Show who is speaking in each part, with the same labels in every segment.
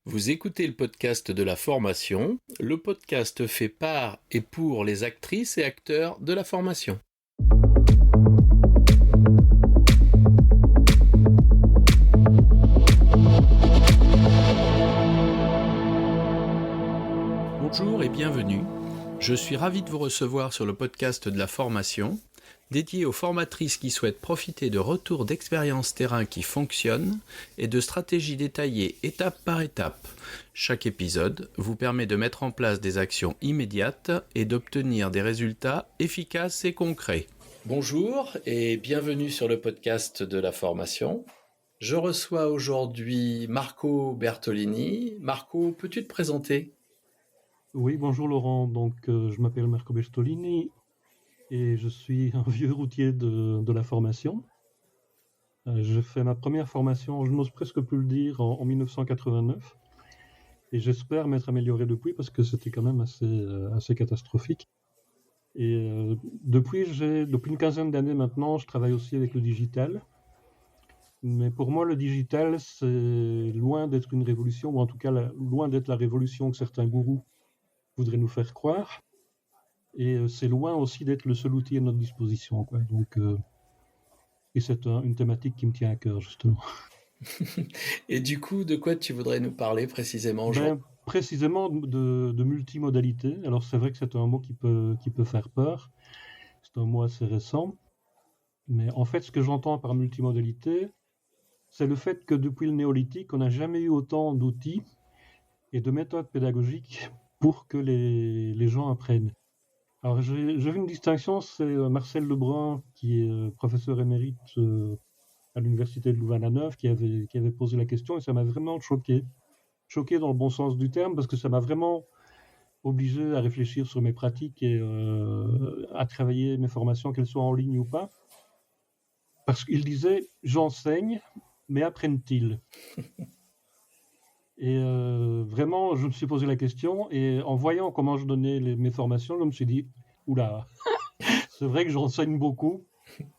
Speaker 1: Vous écoutez le podcast de la formation. Le podcast fait par et pour les actrices et acteurs de la formation. Bonjour et bienvenue. Je suis ravi de vous recevoir sur le podcast de la formation, dédié aux formatrices qui souhaitent profiter de retours d'expériences terrain qui fonctionnent et de stratégies détaillées étape par étape. Chaque épisode vous permet de mettre en place des actions immédiates et d'obtenir des résultats efficaces et concrets. Bonjour et bienvenue sur le podcast de la formation. Je reçois aujourd'hui Marco Bertolini. Marco, peux-tu te présenter ?
Speaker 2: Oui, bonjour Laurent. Je m'appelle Marco Bertolini et je suis un vieux routier de la formation. J'ai fait ma première formation, je n'ose presque plus le dire, en 1989. Et j'espère m'être amélioré depuis parce que c'était quand même assez catastrophique. Et depuis une quinzaine d'années maintenant, je travaille aussi avec le digital. Mais pour moi, le digital, c'est loin d'être une révolution, ou en tout cas loin d'être la révolution que certains gourous voudraient nous faire croire. Et c'est loin aussi d'être le seul outil à notre disposition, quoi. Et c'est une thématique qui me tient à cœur, justement.
Speaker 1: Et du coup, de quoi tu voudrais nous parler précisément aujourd'hui ?
Speaker 2: Précisément de multimodalité. Alors c'est vrai que c'est un mot qui peut faire peur. C'est un mot assez récent. Mais en fait, ce que j'entends par multimodalité, c'est le fait que depuis le néolithique, on n'a jamais eu autant d'outils et de méthodes pédagogiques pour que les gens apprennent. Alors, j'ai vu une distinction, c'est Marcel Lebrun, qui est professeur émérite à l'université de Louvain-la-Neuve, qui avait posé la question, et ça m'a vraiment choqué. Choqué dans le bon sens du terme, parce que ça m'a vraiment obligé à réfléchir sur mes pratiques et à travailler mes formations, qu'elles soient en ligne ou pas. Parce qu'il disait, j'enseigne, mais apprennent-ils ? Et vraiment, je me suis posé la question, et en voyant comment je donnais mes formations, je me suis dit, oula, c'est vrai que j'enseigne beaucoup.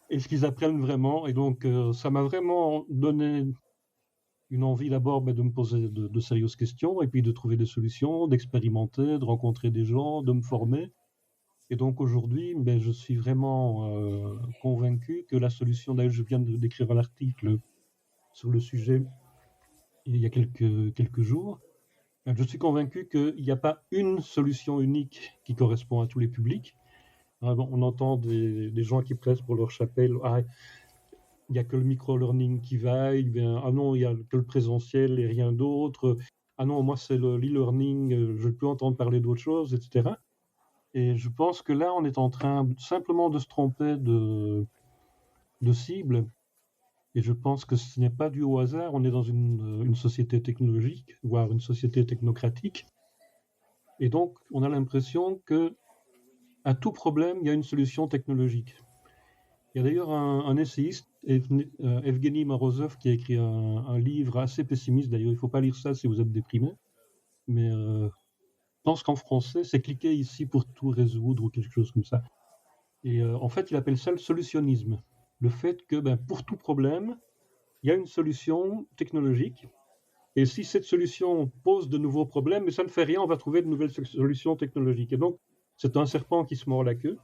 Speaker 2: Est-ce qu'ils apprennent vraiment ? Et donc, ça m'a vraiment donné une envie d'abord de me poser de sérieuses questions, et puis de trouver des solutions, d'expérimenter, de rencontrer des gens, de me former. Et donc aujourd'hui, je suis vraiment convaincu que la solution, d'ailleurs je viens d'écrire un article sur le sujet il y a quelques jours, je suis convaincu qu'il n'y a pas une solution unique qui correspond à tous les publics. On entend des gens qui pressent pour leur chapelle, ah, il n'y a que le micro-learning qui vaille, ah non, il n'y a que le présentiel et rien d'autre, ah non, moi c'est l'e-learning, je ne peux entendre parler d'autre chose, etc. Et je pense que là, on est en train simplement de se tromper de cible, et je pense que ce n'est pas dû au hasard, on est dans une société technologique, voire une société technocratique, et donc on a l'impression que à tout problème, il y a une solution technologique. Il y a d'ailleurs un essayiste, Evgeny Morozov, qui a écrit un livre assez pessimiste. D'ailleurs, il ne faut pas lire ça si vous êtes déprimé. Mais je pense qu'en français, c'est cliquer ici pour tout résoudre ou quelque chose comme ça. Et en fait, il appelle ça le solutionnisme. Le fait que pour tout problème, il y a une solution technologique. Et si cette solution pose de nouveaux problèmes, mais ça ne fait rien, on va trouver de nouvelles solutions technologiques. Et donc, c'est un serpent qui se mord la queue.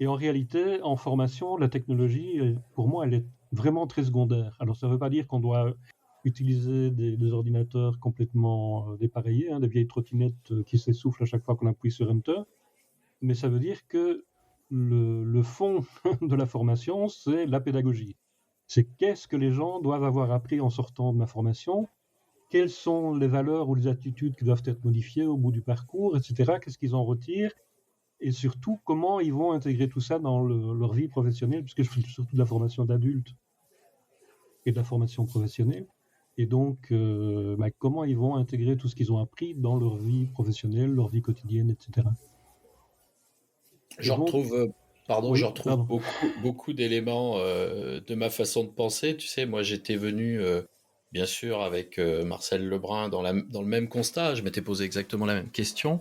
Speaker 2: Et en réalité, en formation, la technologie, pour moi, elle est vraiment très secondaire. Alors, ça ne veut pas dire qu'on doit utiliser des ordinateurs complètement dépareillés, des vieilles trottinettes qui s'essoufflent à chaque fois qu'on appuie sur Enter, mais ça veut dire que le fond de la formation, c'est la pédagogie. C'est qu'est-ce que les gens doivent avoir appris en sortant de ma formation, quelles sont les valeurs ou les attitudes qui doivent être modifiées au bout du parcours, etc. Qu'est-ce qu'ils en retirent ? Et surtout, comment ils vont intégrer tout ça dans leur vie professionnelle, puisque je fais surtout de la formation d'adultes et de la formation professionnelle. Et donc, comment ils vont intégrer tout ce qu'ils ont appris dans leur vie professionnelle, leur vie quotidienne, etc.
Speaker 1: Je retrouve beaucoup d'éléments de ma façon de penser. Tu sais, moi j'étais venu, bien sûr, avec Marcel Lebrun dans le même constat. Je m'étais posé exactement la même question.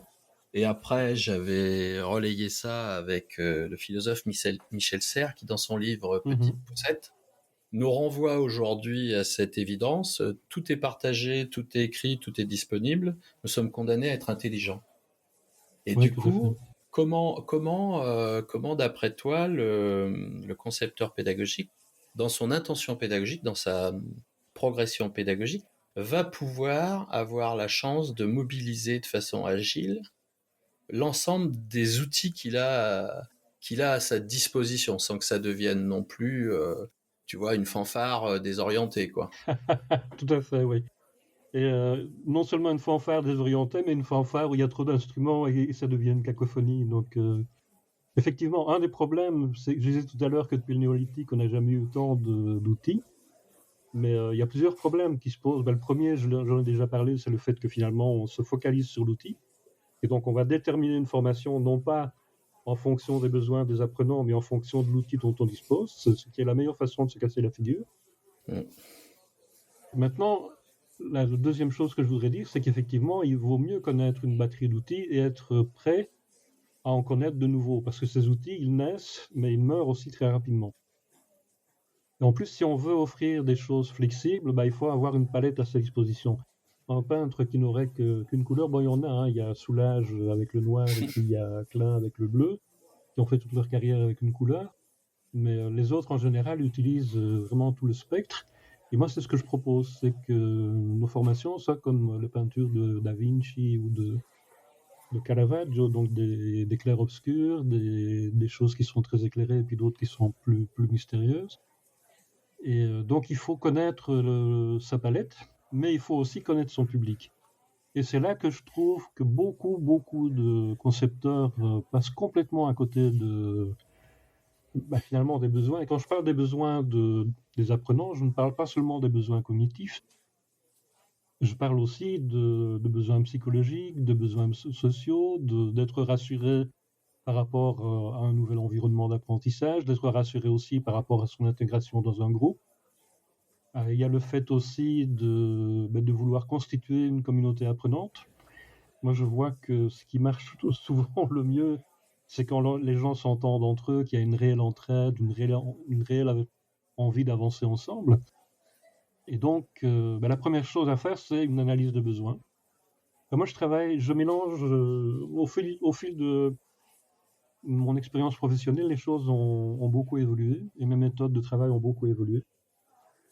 Speaker 1: Et après, j'avais relayé ça avec le philosophe Michel Serres, qui dans son livre Petite Poussette nous renvoie aujourd'hui à cette évidence. Tout est partagé, tout est écrit, tout est disponible. Nous sommes condamnés à être intelligents. Et
Speaker 2: Oui,
Speaker 1: du
Speaker 2: tout à fait.
Speaker 1: coup, comment d'après toi, le concepteur pédagogique, dans son intention pédagogique, dans sa progression pédagogique, va pouvoir avoir la chance de mobiliser de façon agile l'ensemble des outils qu'il a à sa disposition, sans que ça devienne non plus, tu vois, une fanfare désorientée, quoi.
Speaker 2: Tout à fait, oui. Et non seulement une fanfare désorientée, mais une fanfare où il y a trop d'instruments et ça devient une cacophonie. Donc, effectivement, un des problèmes, c'est que je disais tout à l'heure que depuis le néolithique, on n'a jamais eu autant d'outils. Mais il y a plusieurs problèmes qui se posent. Ben, le premier, j'en ai déjà parlé, c'est le fait que finalement, on se focalise sur l'outil. Et donc, on va déterminer une formation non pas en fonction des besoins des apprenants, mais en fonction de l'outil dont on dispose, ce qui est la meilleure façon de se casser la figure.
Speaker 1: Mm.
Speaker 2: Maintenant, la deuxième chose que je voudrais dire, c'est qu'effectivement, il vaut mieux connaître une batterie d'outils et être prêt à en connaître de nouveaux, parce que ces outils, ils naissent, mais ils meurent aussi très rapidement. Et en plus, si on veut offrir des choses flexibles, bah, il faut avoir une palette à sa disposition. Un peintre qui n'aurait qu'une couleur, bon, il y en a, hein, il y a Soulage avec le noir et puis il y a Klein avec le bleu, qui ont fait toute leur carrière avec une couleur. Mais les autres, en général, utilisent vraiment tout le spectre. Et moi, c'est ce que je propose, c'est que nos formations soient comme les peintures de Da Vinci ou de Caravaggio, donc des clairs-obscurs, des choses qui sont très éclairées et puis d'autres qui sont plus mystérieuses. Et donc, il faut connaître sa palette, mais il faut aussi connaître son public. Et c'est là que je trouve que beaucoup de concepteurs passent complètement à côté finalement des besoins. Et quand je parle des besoins des apprenants, je ne parle pas seulement des besoins cognitifs, je parle aussi de besoins psychologiques, de besoins sociaux, d'être rassuré par rapport à un nouvel environnement d'apprentissage, d'être rassuré aussi par rapport à son intégration dans un groupe. Il y a le fait aussi de vouloir constituer une communauté apprenante. Moi, je vois que ce qui marche souvent le mieux, c'est quand les gens s'entendent entre eux, qu'il y a une réelle entraide, une réelle envie d'avancer ensemble. Et donc, la première chose à faire, c'est une analyse de besoins. Moi, je mélange, au fil de mon expérience professionnelle, les choses ont beaucoup évolué et mes méthodes de travail ont beaucoup évolué.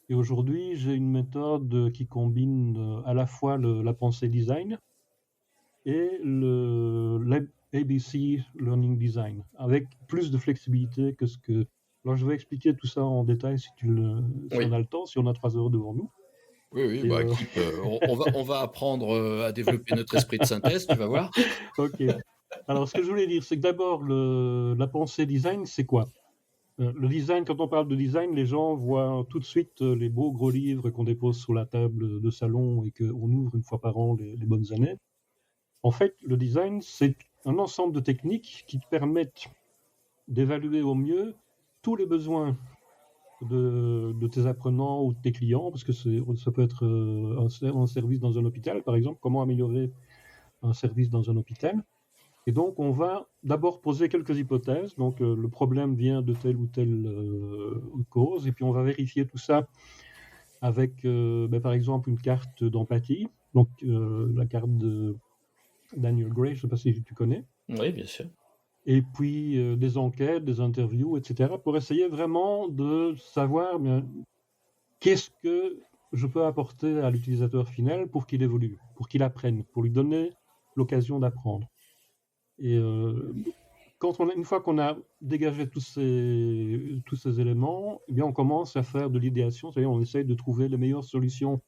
Speaker 2: Et aujourd'hui, j'ai une méthode qui combine à la fois la pensée design et l'ABC Learning Design, avec plus de flexibilité que ce que... Alors, je vais expliquer tout ça en détail si
Speaker 1: Oui.
Speaker 2: on a le temps, si on a 3 heures devant nous.
Speaker 1: Oui,
Speaker 2: Et,
Speaker 1: bah écoute, on va apprendre à développer notre esprit de synthèse, tu vas voir.
Speaker 2: Ok. Alors, ce que je voulais dire, c'est que d'abord, la pensée design, c'est quoi? Le design, quand on parle de design, les gens voient tout de suite les beaux gros livres qu'on dépose sur la table de salon et qu'on ouvre une fois par an les bonnes années. En fait, le design, c'est un ensemble de techniques qui te permettent d'évaluer au mieux tous les besoins de tes apprenants ou de tes clients, parce que ça peut être un service dans un hôpital, par exemple, comment améliorer un service dans un hôpital. Et donc, on va d'abord poser quelques hypothèses. Donc, le problème vient de telle ou telle cause, et puis on va vérifier tout ça avec, par exemple, une carte d'empathie. Donc, la carte de Daniel Gray, je ne sais pas si tu connais.
Speaker 1: Oui, bien sûr.
Speaker 2: Et puis des enquêtes, des interviews, etc., pour essayer vraiment de savoir qu'est-ce que je peux apporter à l'utilisateur final pour qu'il évolue, pour qu'il apprenne, pour lui donner l'occasion d'apprendre. Et une fois qu'on a dégagé tous ces éléments, eh bien, on commence à faire de l'idéation, c'est-à-dire on essaye de trouver les meilleures solutions,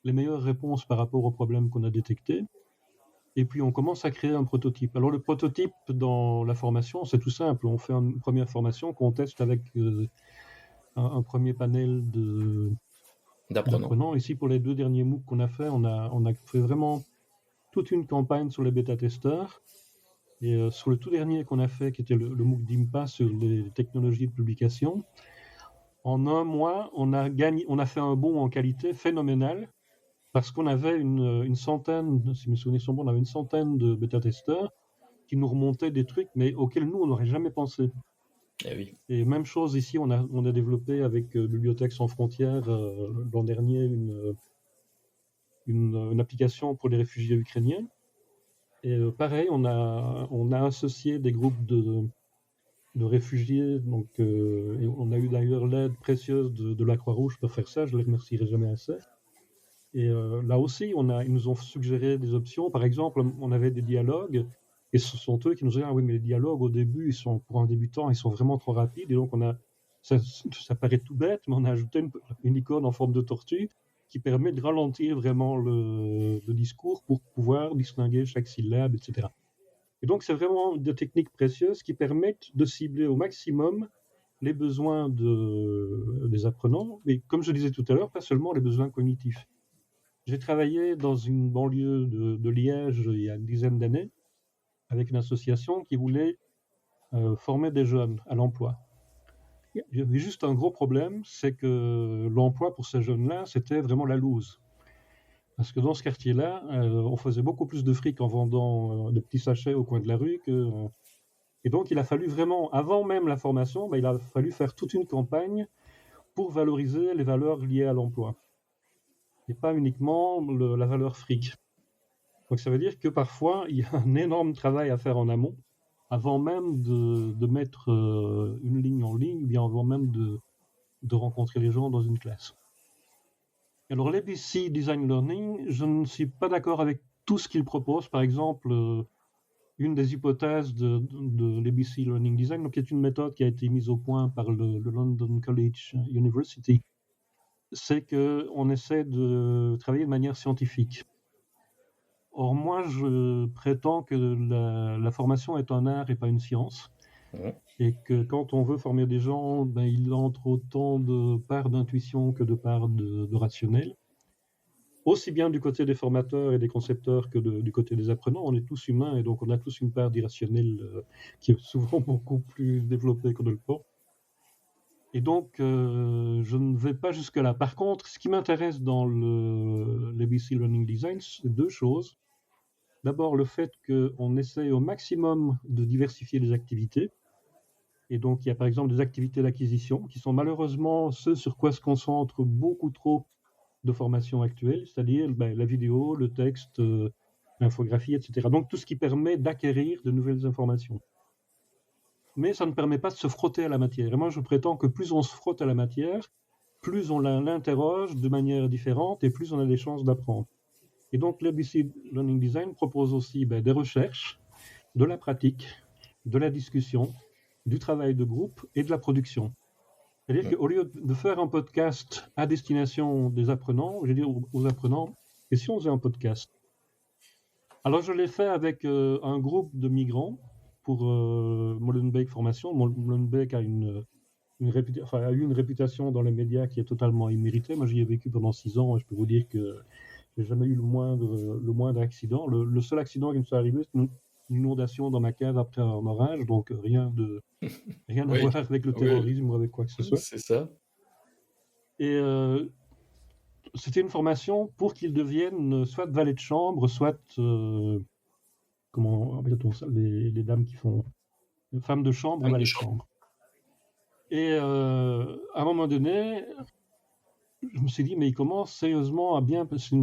Speaker 2: les meilleures réponses par rapport aux problèmes qu'on a détectés. Et puis on commence à créer un prototype. Alors le prototype dans la formation, c'est tout simple. On fait une première formation qu'on teste avec un premier panel d'apprenants. Ici, pour les 2 derniers MOOC qu'on a fait, on a fait vraiment toute une campagne sur les bêta-testeurs. Et sur le tout dernier qu'on a fait, qui était le MOOC d'IMPA sur les technologies de publication, en un mois, on a fait un bond en qualité phénoménal, parce qu'on avait une centaine, si mes souvenirs sont bons, on avait une centaine de bêta-testeurs qui nous remontaient des trucs, mais auxquels nous, on n'aurait jamais pensé.
Speaker 1: Eh oui.
Speaker 2: Et même chose ici, on a développé avec Bibliothèques sans frontières l'an dernier une application pour les réfugiés ukrainiens. Et pareil, on a associé des groupes de réfugiés. Donc, et on a eu d'ailleurs l'aide précieuse de la Croix-Rouge pour faire ça. Je ne les remercierai jamais assez. Et là aussi, ils nous ont suggéré des options. Par exemple, on avait des dialogues. Et ce sont eux qui nous ont dit, ah oui, mais les dialogues au début, pour un débutant, ils sont vraiment trop rapides. Et donc, ça paraît tout bête, mais on a ajouté une icône en forme de tortue qui permet de ralentir vraiment le discours pour pouvoir distinguer chaque syllabe, etc. Et donc, c'est vraiment des techniques précieuses qui permettent de cibler au maximum les besoins des apprenants, mais comme je disais tout à l'heure, pas seulement les besoins cognitifs. J'ai travaillé dans une banlieue de Liège il y a une dizaine d'années avec une association qui voulait former des jeunes à l'emploi. Il y avait juste un gros problème, c'est que l'emploi pour ces jeunes-là, c'était vraiment la loose. Parce que dans ce quartier-là, on faisait beaucoup plus de fric en vendant des petits sachets au coin de la rue et donc il a fallu vraiment, avant même la formation, il a fallu faire toute une campagne pour valoriser les valeurs liées à l'emploi. Et pas uniquement la valeur fric. Donc ça veut dire que parfois, il y a un énorme travail à faire en amont, avant même de mettre une ligne en ligne, ou bien avant même de rencontrer les gens dans une classe. Alors l'ABC Design Learning, je ne suis pas d'accord avec tout ce qu'il propose. Par exemple, une des hypothèses de l'ABC Learning Design, donc, qui est une méthode qui a été mise au point par le London College University, c'est qu'on essaie de travailler de manière scientifique. Or, moi, je prétends que la formation est un art et pas une science. Et que quand on veut former des gens, il entre autant de part d'intuition que de part de rationnel. Aussi bien du côté des formateurs et des concepteurs que du côté des apprenants, on est tous humains et donc on a tous une part d'irrationnel qui est souvent beaucoup plus développée que de le pense. Et donc, je ne vais pas jusque-là. Par contre, ce qui m'intéresse dans l'ABC Learning Design, c'est deux choses. D'abord, le fait qu'on essaie au maximum de diversifier les activités. Et donc, il y a par exemple des activités d'acquisition qui sont malheureusement ce sur quoi se concentre beaucoup trop de formations actuelles, c'est-à-dire la vidéo, le texte, l'infographie, etc. Donc, tout ce qui permet d'acquérir de nouvelles informations. Mais ça ne permet pas de se frotter à la matière. Et moi, je prétends que plus on se frotte à la matière, plus on l'interroge de manière différente et plus on a des chances d'apprendre. Et donc, l'ABC Learning Design propose aussi des recherches, de la pratique, de la discussion, du travail de groupe et de la production. C'est-à-dire qu'au lieu de faire un podcast à destination des apprenants, je dis aux apprenants, et si on faisait un podcast? Alors, je l'ai fait avec un groupe de migrants pour Molenbeek Formation. Molenbeek a eu une réputation dans les médias qui est totalement imméritée. Moi, j'y ai vécu pendant 6 ans et je peux vous dire que j'ai jamais eu le moindre accident. Le seul accident qui me soit arrivé, c'est une inondation dans ma cave après un orage, donc rien à
Speaker 1: Oui.
Speaker 2: voir avec le terrorisme ou avec quoi que ce soit.
Speaker 1: C'est ça.
Speaker 2: Et c'était une formation pour qu'ils deviennent soit valets de chambre, soit comment appelle-t-on ça, les dames qui font femmes de chambre, valets de chambre. Et à un moment donné, je me suis dit, mais il commence sérieusement à bien. C'est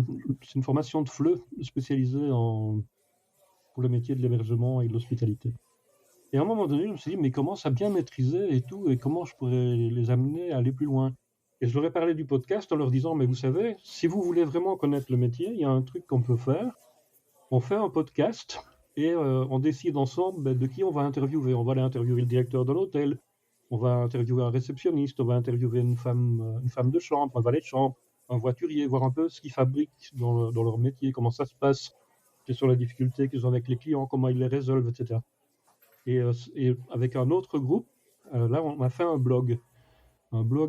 Speaker 2: une formation de FLE spécialisée pour le métier de l'hébergement et de l'hospitalité. Et à un moment donné, je me suis dit, mais il commence à bien maîtriser et tout, et comment je pourrais les amener à aller plus loin. Et je leur ai parlé du podcast en leur disant, mais vous savez, si vous voulez vraiment connaître le métier, il y a un truc qu'on peut faire. On fait un podcast et on décide ensemble de qui on va interviewer. On va aller interviewer le directeur de l'hôtel, on va interviewer un réceptionniste, on va interviewer une femme de chambre, un valet de chambre, un voiturier, voir un peu ce qu'ils fabriquent dans leur métier, comment ça se passe, quelles sont les difficultés qu'ils ont avec les clients, comment ils les résolvent, etc. Et avec un autre groupe, là, on a fait un blog,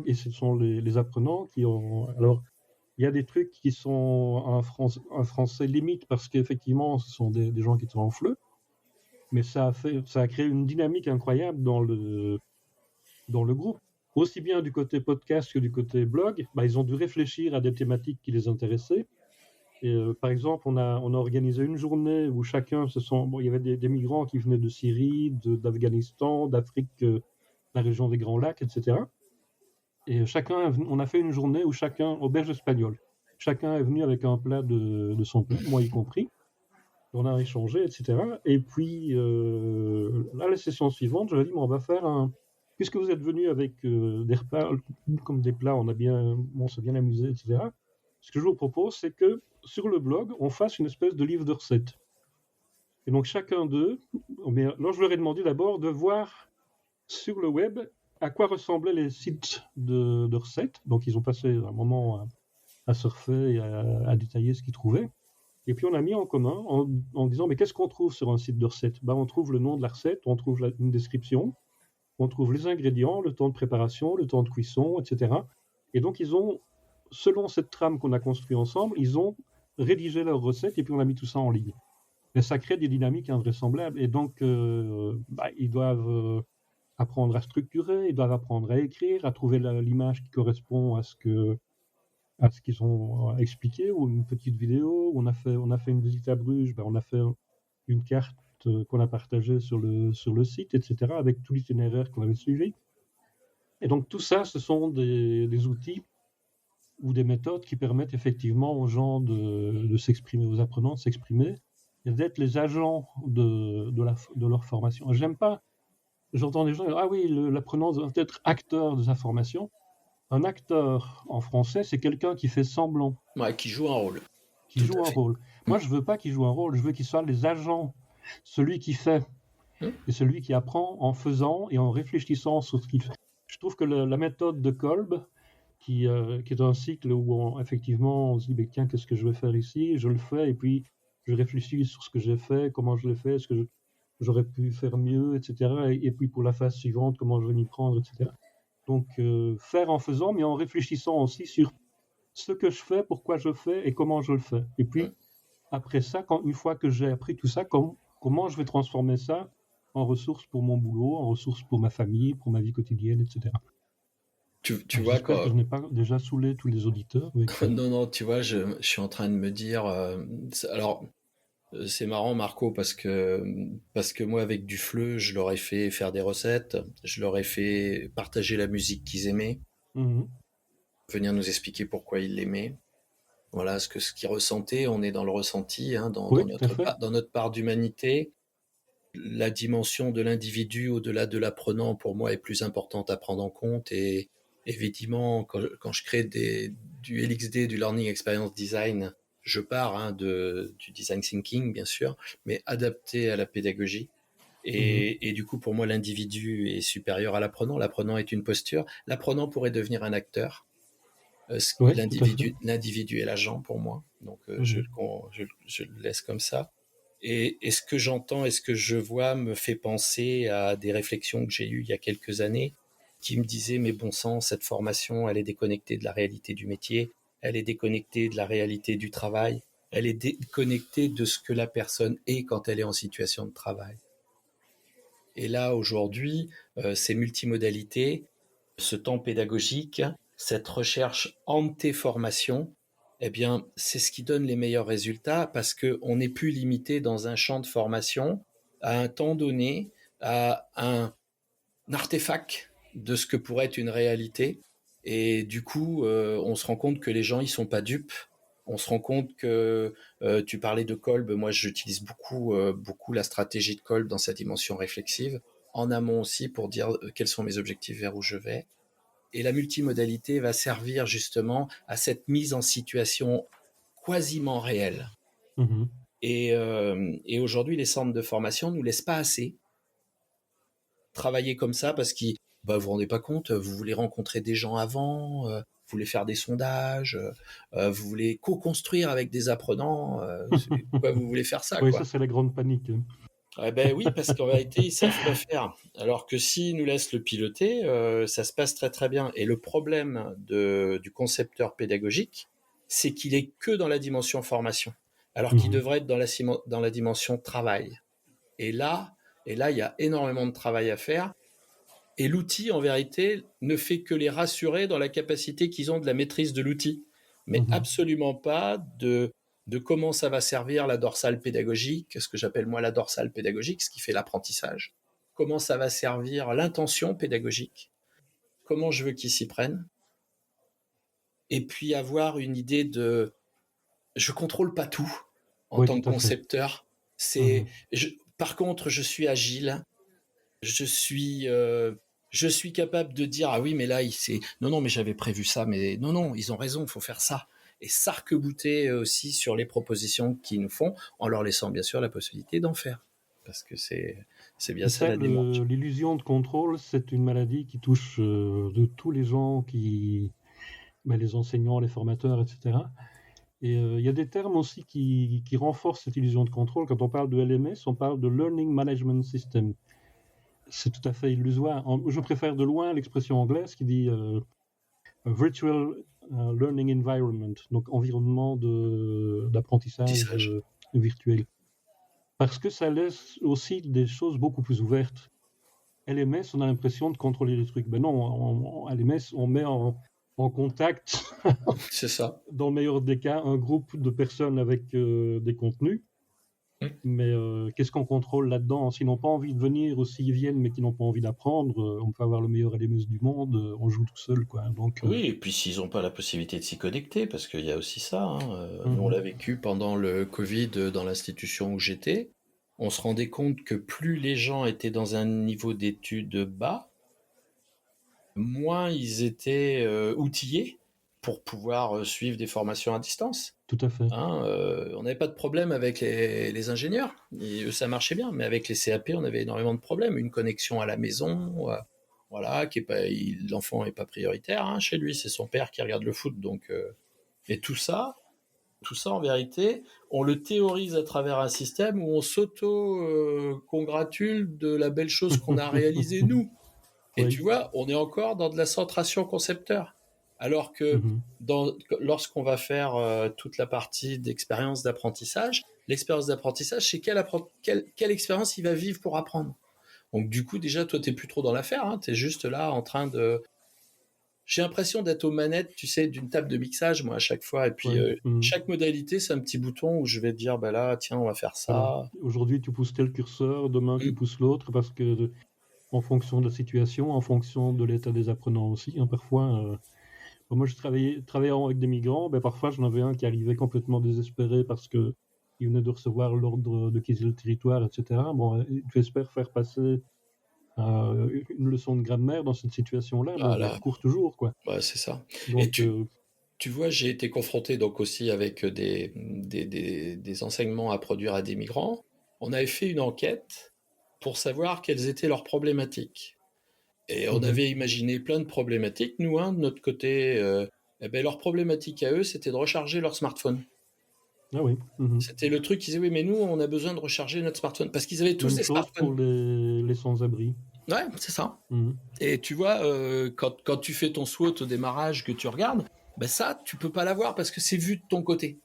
Speaker 2: et ce sont les apprenants qui ont... Alors, il y a des trucs qui sont un français limite parce qu'effectivement, ce sont des gens qui sont en FLE, mais ça a créé une dynamique incroyable dans le groupe. Aussi bien du côté podcast que du côté blog, ils ont dû réfléchir à des thématiques qui les intéressaient. Et par exemple, on a organisé une journée où chacun il y avait des migrants qui venaient de Syrie, d'Afghanistan, d'Afrique la région des Grands Lacs, etc. Et on a fait une journée où auberge espagnole. Chacun est venu avec un plat de son pays, moi y compris. On a échangé, etc. Et puis, là, la session suivante, je lui ai dit, on va faire puisque vous êtes venu avec des repas comme des plats, on s'est bien amusé, etc. Ce que je vous propose, c'est que sur le blog, on fasse une espèce de livre de recettes. Et donc, chacun d'eux, alors je leur ai demandé d'abord de voir sur le web à quoi ressemblaient les sites de recettes. Donc, ils ont passé un moment à surfer et à détailler ce qu'ils trouvaient. Et puis, on a mis en commun en disant, mais qu'est-ce qu'on trouve sur un site de recettes? On trouve le nom de la recette, on trouve une description, on trouve les ingrédients, le temps de préparation, le temps de cuisson, etc. Et donc, selon cette trame qu'on a construite ensemble, ils ont rédigé leurs recettes et puis on a mis tout ça en ligne. Et ça crée des dynamiques invraisemblables. Et donc, ils doivent apprendre à structurer, ils doivent apprendre à écrire, à trouver l'image qui correspond à ce qu'ils ont expliqué, ou une petite vidéo. On a fait une visite à Bruges, on a fait une carte qu'on a partagée sur le site, etc., avec tout l'itinéraire qu'on avait suivi. Et donc tout ça, ce sont des outils ou des méthodes qui permettent effectivement aux gens de s'exprimer, aux apprenants de s'exprimer, et d'être les agents de leur formation. J'entends des gens dire, ah oui, l'apprenant doit être acteur de sa formation. Un acteur en français, c'est quelqu'un qui fait semblant.
Speaker 1: Ouais, qui joue un rôle.
Speaker 2: Qui joue un rôle. Moi, je veux pas qu'il joue un rôle, je veux qu'il soit les agents. Celui qui fait et celui qui apprend en faisant et en réfléchissant sur ce qu'il fait. Je trouve que la méthode de Kolb, qui est un cycle où effectivement on se dit, tiens, qu'est-ce que je vais faire ici? Je le fais et puis je réfléchis sur ce que j'ai fait, comment je l'ai fait, est-ce que j'aurais pu faire mieux, etc. Et puis pour la phase suivante, comment je vais m'y prendre, etc. Donc faire en faisant, mais en réfléchissant aussi sur ce que je fais, pourquoi je fais et comment je le fais. Et puis après ça, une fois que j'ai appris tout ça, comment je vais transformer ça en ressources pour mon boulot, en ressources pour ma famille, pour ma vie quotidienne, etc.
Speaker 1: Tu vois
Speaker 2: j'espère que je n'ai pas déjà saoulé tous les auditeurs.
Speaker 1: Non, tu vois, je suis en train de me dire... alors, c'est marrant, Marco, parce que moi, avec Dufleux, je leur ai fait faire des recettes, je leur ai fait partager la musique qu'ils aimaient, venir nous expliquer pourquoi ils l'aimaient. Voilà, ce qu'ils ressentaient, on est dans le ressenti, hein, dans notre part d'humanité. La dimension de l'individu au-delà de l'apprenant, pour moi, est plus importante à prendre en compte. Et évidemment, quand je crée du LXD, du Learning Experience Design, je pars du design thinking, bien sûr, mais adapté à la pédagogie. Et du coup, pour moi, l'individu est supérieur à l'apprenant. L'apprenant est une posture. L'apprenant pourrait devenir un acteur. L'individu est l'agent pour moi. Donc, je le laisse comme ça. Et ce que j'entends et ce que je vois me fait penser à des réflexions que j'ai eues il y a quelques années qui me disaient, mais bon sang, cette formation, elle est déconnectée de la réalité du métier, elle est déconnectée de la réalité du travail, elle est déconnectée de ce que la personne est quand elle est en situation de travail. Et là, aujourd'hui, ces multimodalités, ce temps pédagogique, cette recherche ante-formation, eh bien, c'est ce qui donne les meilleurs résultats parce qu'on n'est plus limité dans un champ de formation à un temps donné, à un artefact de ce que pourrait être une réalité. Et du coup, on se rend compte que les gens, ils sont pas dupes. On se rend compte que tu parlais de Kolb. Moi, j'utilise beaucoup la stratégie de Kolb dans sa dimension réflexive, en amont aussi pour dire quels sont mes objectifs, vers où je vais. Et la multimodalité va servir justement à cette mise en situation quasiment réelle. Et aujourd'hui, les centres de formation ne nous laissent pas assez travailler comme ça parce que vous vous rendez pas compte, vous voulez rencontrer des gens avant, vous voulez faire des sondages, vous voulez co-construire avec des apprenants. Pourquoi vous voulez faire ça?
Speaker 2: Oui, ça c'est la grande panique.
Speaker 1: Eh ben oui, parce qu'en réalité, ils savent pas faire. Alors que s'ils nous laissent le piloter, ça se passe très très bien. Et le problème du concepteur pédagogique, c'est qu'il est que dans la dimension formation, alors qu'il devrait être dans la dimension travail. Et là, il y a énormément de travail à faire. Et l'outil, en vérité, ne fait que les rassurer dans la capacité qu'ils ont de la maîtrise de l'outil, mais absolument pas de comment ça va servir la dorsale pédagogique, ce que j'appelle moi la dorsale pédagogique, ce qui fait l'apprentissage. comment ça va servir l'intention pédagogique, comment je veux qu'ils s'y prennent, et puis avoir une idée de... Je contrôle pas tout en
Speaker 2: Oui,
Speaker 1: tant
Speaker 2: tout
Speaker 1: que
Speaker 2: à fait.
Speaker 1: concepteur. Par contre, je suis agile, je suis capable de dire ah oui mais là non mais j'avais prévu ça, mais non ils ont raison, il faut faire ça, et s'arc-bouter aussi sur les propositions qu'ils nous font, en leur laissant bien sûr la possibilité d'en faire, parce que c'est bien
Speaker 2: Et
Speaker 1: ça
Speaker 2: ça,
Speaker 1: la démarche.
Speaker 2: l'illusion de contrôle, c'est une maladie qui touche de tous les gens les enseignants, les formateurs, etc. Et il y a des termes aussi qui renforcent cette illusion de contrôle. Quand on parle de LMS, on parle de Learning Management System. C'est tout à fait illusoire. Je préfère de loin l'expression anglaise qui dit Virtual Learning Environment, donc environnement d'apprentissage virtuel. Parce que ça laisse aussi des choses beaucoup plus ouvertes. LMS, on a l'impression de contrôler les trucs. Ben non, LMS, on met en contact,
Speaker 1: C'est ça.
Speaker 2: dans le meilleur des cas, un groupe de personnes avec des contenus. Mais qu'est-ce qu'on contrôle là-dedans? S'ils n'ont pas envie de venir, ou s'ils viennent mais qu'ils n'ont pas envie d'apprendre, on peut avoir le meilleur LMS du monde, on joue tout seul, quoi. Donc,
Speaker 1: Oui, et puis s'ils n'ont pas la possibilité de s'y connecter, parce qu'il y a aussi ça, hein. Nous, on l'a vécu pendant le Covid dans l'institution où j'étais. On se rendait compte que plus les gens étaient dans un niveau d'études bas, moins ils étaient outillés pour pouvoir suivre des formations à distance.
Speaker 2: tout à fait.
Speaker 1: Hein, on n'avait pas de problème avec les ingénieurs, eux, ça marchait bien, mais avec les CAP, on avait énormément de problèmes. Une connexion à la maison, voilà, l'enfant n'est pas prioritaire, hein, chez lui, c'est son père qui regarde le foot. Donc, et tout ça en vérité, on le théorise à travers un système où on s'auto-congratule de la belle chose qu'on a réalisée nous. Et
Speaker 2: Oui.
Speaker 1: tu vois, on est encore dans de la centration concepteur. Alors que lorsqu'on va faire toute la partie d'expérience d'apprentissage, l'expérience d'apprentissage, c'est quelle expérience il va vivre pour apprendre. Donc du coup, déjà, toi, t'es plus trop dans l'affaire, hein, t'es juste là en train de... J'ai l'impression d'être aux manettes, tu sais, d'une table de mixage, moi, à chaque fois. Et puis, chaque modalité, c'est un petit bouton où je vais te dire, bah là, tiens, on va faire ça.
Speaker 2: Voilà. Aujourd'hui, tu pousses tel curseur, demain, tu pousses l'autre, parce que en fonction de la situation, en fonction de l'état des apprenants aussi, hein, parfois... Moi, je travaillant avec des migrants, parfois, j'en avais un qui arrivait complètement désespéré parce qu'il venait de recevoir l'ordre de quitter le territoire, etc. Bon, tu espères faire passer une leçon de grammaire dans cette situation-là,
Speaker 1: Ah
Speaker 2: il
Speaker 1: là,
Speaker 2: recourt toujours, quoi.
Speaker 1: ouais, c'est ça.
Speaker 2: Donc,
Speaker 1: Et tu vois, j'ai été confronté donc aussi avec des enseignements à produire à des migrants. On avait fait une enquête pour savoir quelles étaient leurs problématiques. Et on avait imaginé plein de problématiques, nous, hein, de notre côté. Leur problématique à eux, c'était de recharger leur smartphone.
Speaker 2: Ah oui.
Speaker 1: C'était le truc qu'ils disaient, oui, mais nous, on a besoin de recharger notre smartphone. Parce qu'ils avaient tous
Speaker 2: Même
Speaker 1: des
Speaker 2: chose pour
Speaker 1: smartphones.
Speaker 2: les sans-abri.
Speaker 1: Ouais, c'est ça. Et tu vois, quand tu fais ton SWOT au démarrage, que tu regardes, ça, tu peux pas l'avoir parce que c'est vu de ton côté.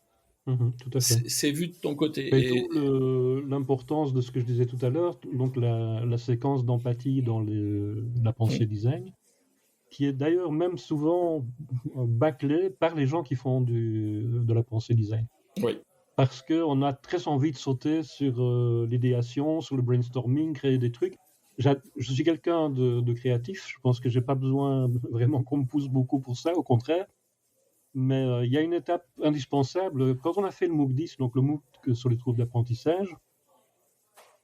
Speaker 2: Tout à fait.
Speaker 1: C'est vu de ton côté.
Speaker 2: Et d'où l'importance de ce que je disais tout à l'heure, donc la séquence d'empathie dans la pensée design, qui est d'ailleurs même souvent bâclée par les gens qui font de la pensée design.
Speaker 1: Oui.
Speaker 2: Parce qu'on a très envie de sauter sur l'idéation, sur le brainstorming, créer des trucs. Je suis quelqu'un de créatif, je pense que j'ai pas besoin vraiment qu'on me pousse beaucoup pour ça, au contraire. Mais il y a une étape indispensable. Quand on a fait le MOOC 10, donc le MOOC sur les troubles d'apprentissage,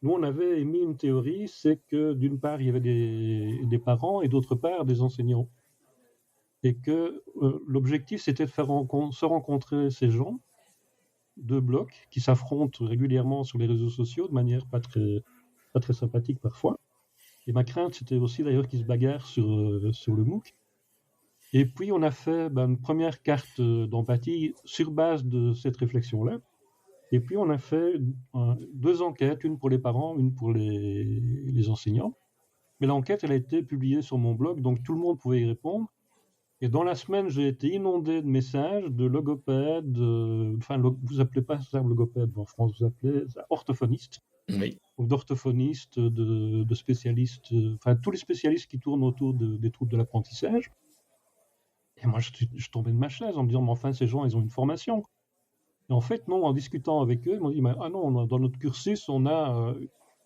Speaker 2: nous, on avait émis une théorie, c'est que d'une part, il y avait des parents et d'autre part, des enseignants. Et que l'objectif, c'était de faire se rencontrer ces gens, deux blocs, qui s'affrontent régulièrement sur les réseaux sociaux de manière pas très sympathique parfois. Et ma crainte, c'était aussi d'ailleurs qu'ils se bagarrent sur le MOOC. Et puis, on a fait une première carte d'empathie sur base de cette réflexion-là. Et puis, on a fait deux enquêtes, une pour les parents, une pour les enseignants. Mais l'enquête, elle a été publiée sur mon blog, donc tout le monde pouvait y répondre. Et dans la semaine, j'ai été inondé de messages de logopèdes, vous appelez pas ça logopède en France, vous appelez ça orthophoniste.
Speaker 1: Oui.
Speaker 2: Donc d'orthophonistes, de spécialistes, tous les spécialistes qui tournent autour des troubles de l'apprentissage. Et moi, je tombais de ma chaise en me disant, mais enfin, ces gens, ils ont une formation. Et en fait, non, en discutant avec eux, ils m'ont dit, ah non, dans notre cursus, on a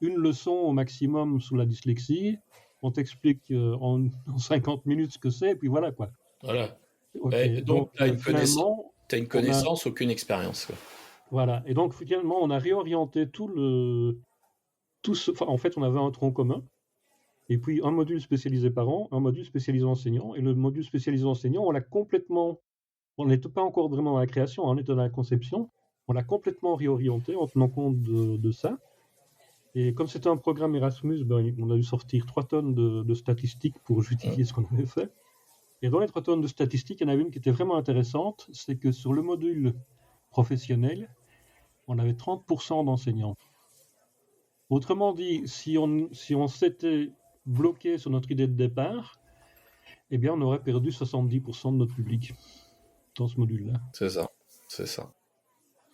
Speaker 2: une leçon au maximum sur la dyslexie, on t'explique en 50 minutes ce que c'est, et puis voilà quoi.
Speaker 1: Voilà.
Speaker 2: Ok,
Speaker 1: Donc,
Speaker 2: donc finalement,
Speaker 1: tu as une
Speaker 2: on a,
Speaker 1: connaissance, aucune expérience. Quoi.
Speaker 2: voilà, et donc finalement, on a réorienté en fait, on avait un tronc commun, et puis un module spécialisé parents, un module spécialisé enseignant, et le module spécialisé enseignant, on n'était pas encore vraiment dans la création, on était dans la conception, on l'a complètement réorienté en tenant compte de ça. Et comme c'était un programme Erasmus, on a dû sortir 3 tonnes de statistiques pour justifier ce qu'on avait fait. Et dans les 3 tonnes de statistiques, il y en avait une qui était vraiment intéressante, c'est que sur le module professionnel, on avait 30% d'enseignants. Autrement dit, si on s'était bloqué sur notre idée de départ, eh bien, on aurait perdu 70% de notre public dans ce module-là.
Speaker 1: C'est ça.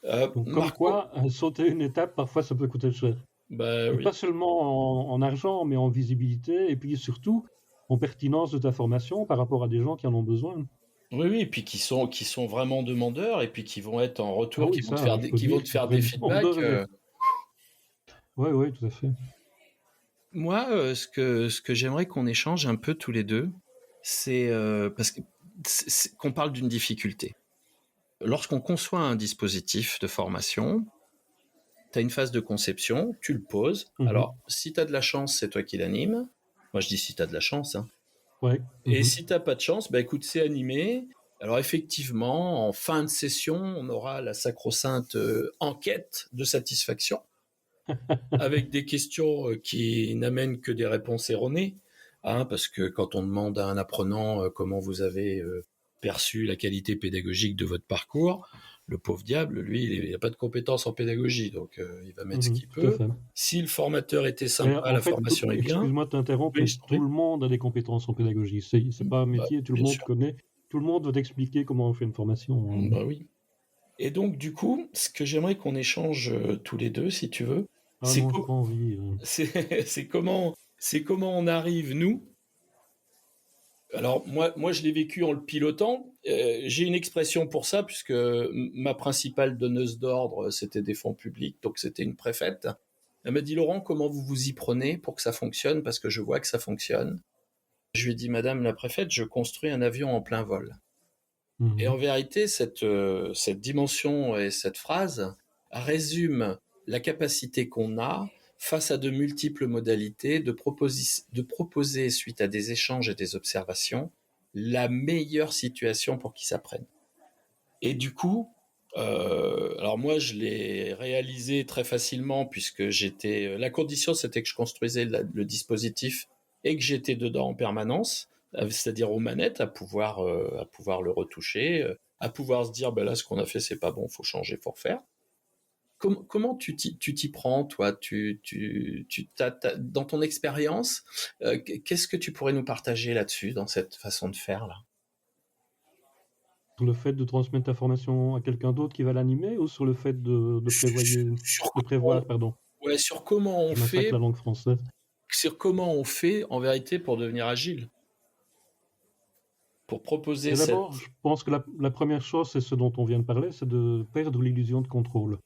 Speaker 2: Donc, comme
Speaker 1: Marco,
Speaker 2: quoi, sauter une étape, parfois, ça peut coûter cher.
Speaker 1: bah
Speaker 2: Et
Speaker 1: oui.
Speaker 2: pas seulement en argent, mais en visibilité, et puis surtout en pertinence de ta formation par rapport à des gens qui en ont besoin.
Speaker 1: Oui, et puis qui sont vraiment demandeurs, et puis qui vont être en
Speaker 2: Ah
Speaker 1: retour,
Speaker 2: oui, ça, je peux
Speaker 1: qui vont
Speaker 2: dire
Speaker 1: te
Speaker 2: qu'ils
Speaker 1: faire des
Speaker 2: prennent
Speaker 1: feedbacks.
Speaker 2: Oui, oui, tout à fait.
Speaker 1: Moi, ce que j'aimerais qu'on échange un peu tous les deux, c'est parce que qu'on parle d'une difficulté. Lorsqu'on conçoit un dispositif de formation, tu as une phase de conception, tu le poses. Alors, si tu as de la chance, c'est toi qui l'anime. Moi, je dis si tu as de la chance. Hein.
Speaker 2: Ouais.
Speaker 1: Et si tu n'as pas de chance, bah écoute, c'est animé. Alors effectivement, en fin de session, on aura la sacro-sainte enquête de satisfaction avec des questions qui n'amènent que des réponses erronées. Hein, parce que quand on demande à un apprenant comment vous avez perçu la qualité pédagogique de votre parcours, le pauvre diable, lui, il n'a pas de compétences en pédagogie, donc il va mettre ce qu'il
Speaker 2: Tout à
Speaker 1: peut.
Speaker 2: fait.
Speaker 1: Si le formateur était
Speaker 2: Mais
Speaker 1: sympa,
Speaker 2: en
Speaker 1: la
Speaker 2: fait,
Speaker 1: formation est bien.
Speaker 2: excuse-moi de t'interrompre,
Speaker 1: Oui,
Speaker 2: mais
Speaker 1: je t'en
Speaker 2: tout
Speaker 1: prie.
Speaker 2: le monde a des compétences en pédagogie. C'est pas un métier, tout le
Speaker 1: Bien
Speaker 2: monde
Speaker 1: sûr.
Speaker 2: connaît, tout le monde doit t'expliquer comment on fait une formation.
Speaker 1: Bah oui. Et donc, du coup, ce que j'aimerais qu'on échange tous les deux, si tu veux,
Speaker 2: Ah non, j'ai pas envie.
Speaker 1: c'est comment on arrive, nous. Alors, moi, je l'ai vécu en le pilotant. J'ai une expression pour ça, puisque ma principale donneuse d'ordre, c'était des fonds publics, donc c'était une préfète. Elle m'a dit, Laurent, comment vous vous y prenez pour que ça fonctionne, parce que je vois que ça fonctionne. Je lui ai dit, Madame la préfète, je construis un avion en plein vol. Et en vérité, cette dimension et cette phrase résume la capacité qu'on a, face à de multiples modalités, de proposer, suite à des échanges et des observations, la meilleure situation pour qu'ils s'apprennent. Et du coup, alors moi, je l'ai réalisé très facilement, puisque la condition, c'était que je construisais le dispositif et que j'étais dedans en permanence, c'est-à-dire aux manettes, à pouvoir le retoucher, à pouvoir se dire, ben là, ce qu'on a fait, c'est pas bon, faut changer, faut refaire. Comment tu t'y prends, toi, dans ton expérience, qu'est-ce que tu pourrais nous partager là-dessus, dans cette façon de faire là?
Speaker 2: Sur le fait de transmettre ta formation à quelqu'un d'autre qui va l'animer, ou sur le fait de prévoir, pardon.
Speaker 1: Ouais, sur comment on
Speaker 2: Je massacre
Speaker 1: fait,
Speaker 2: la langue française.
Speaker 1: en vérité pour devenir agile, pour proposer
Speaker 2: Et d'abord, je pense que la première chose, c'est ce dont on vient de parler, c'est de perdre l'illusion de contrôle.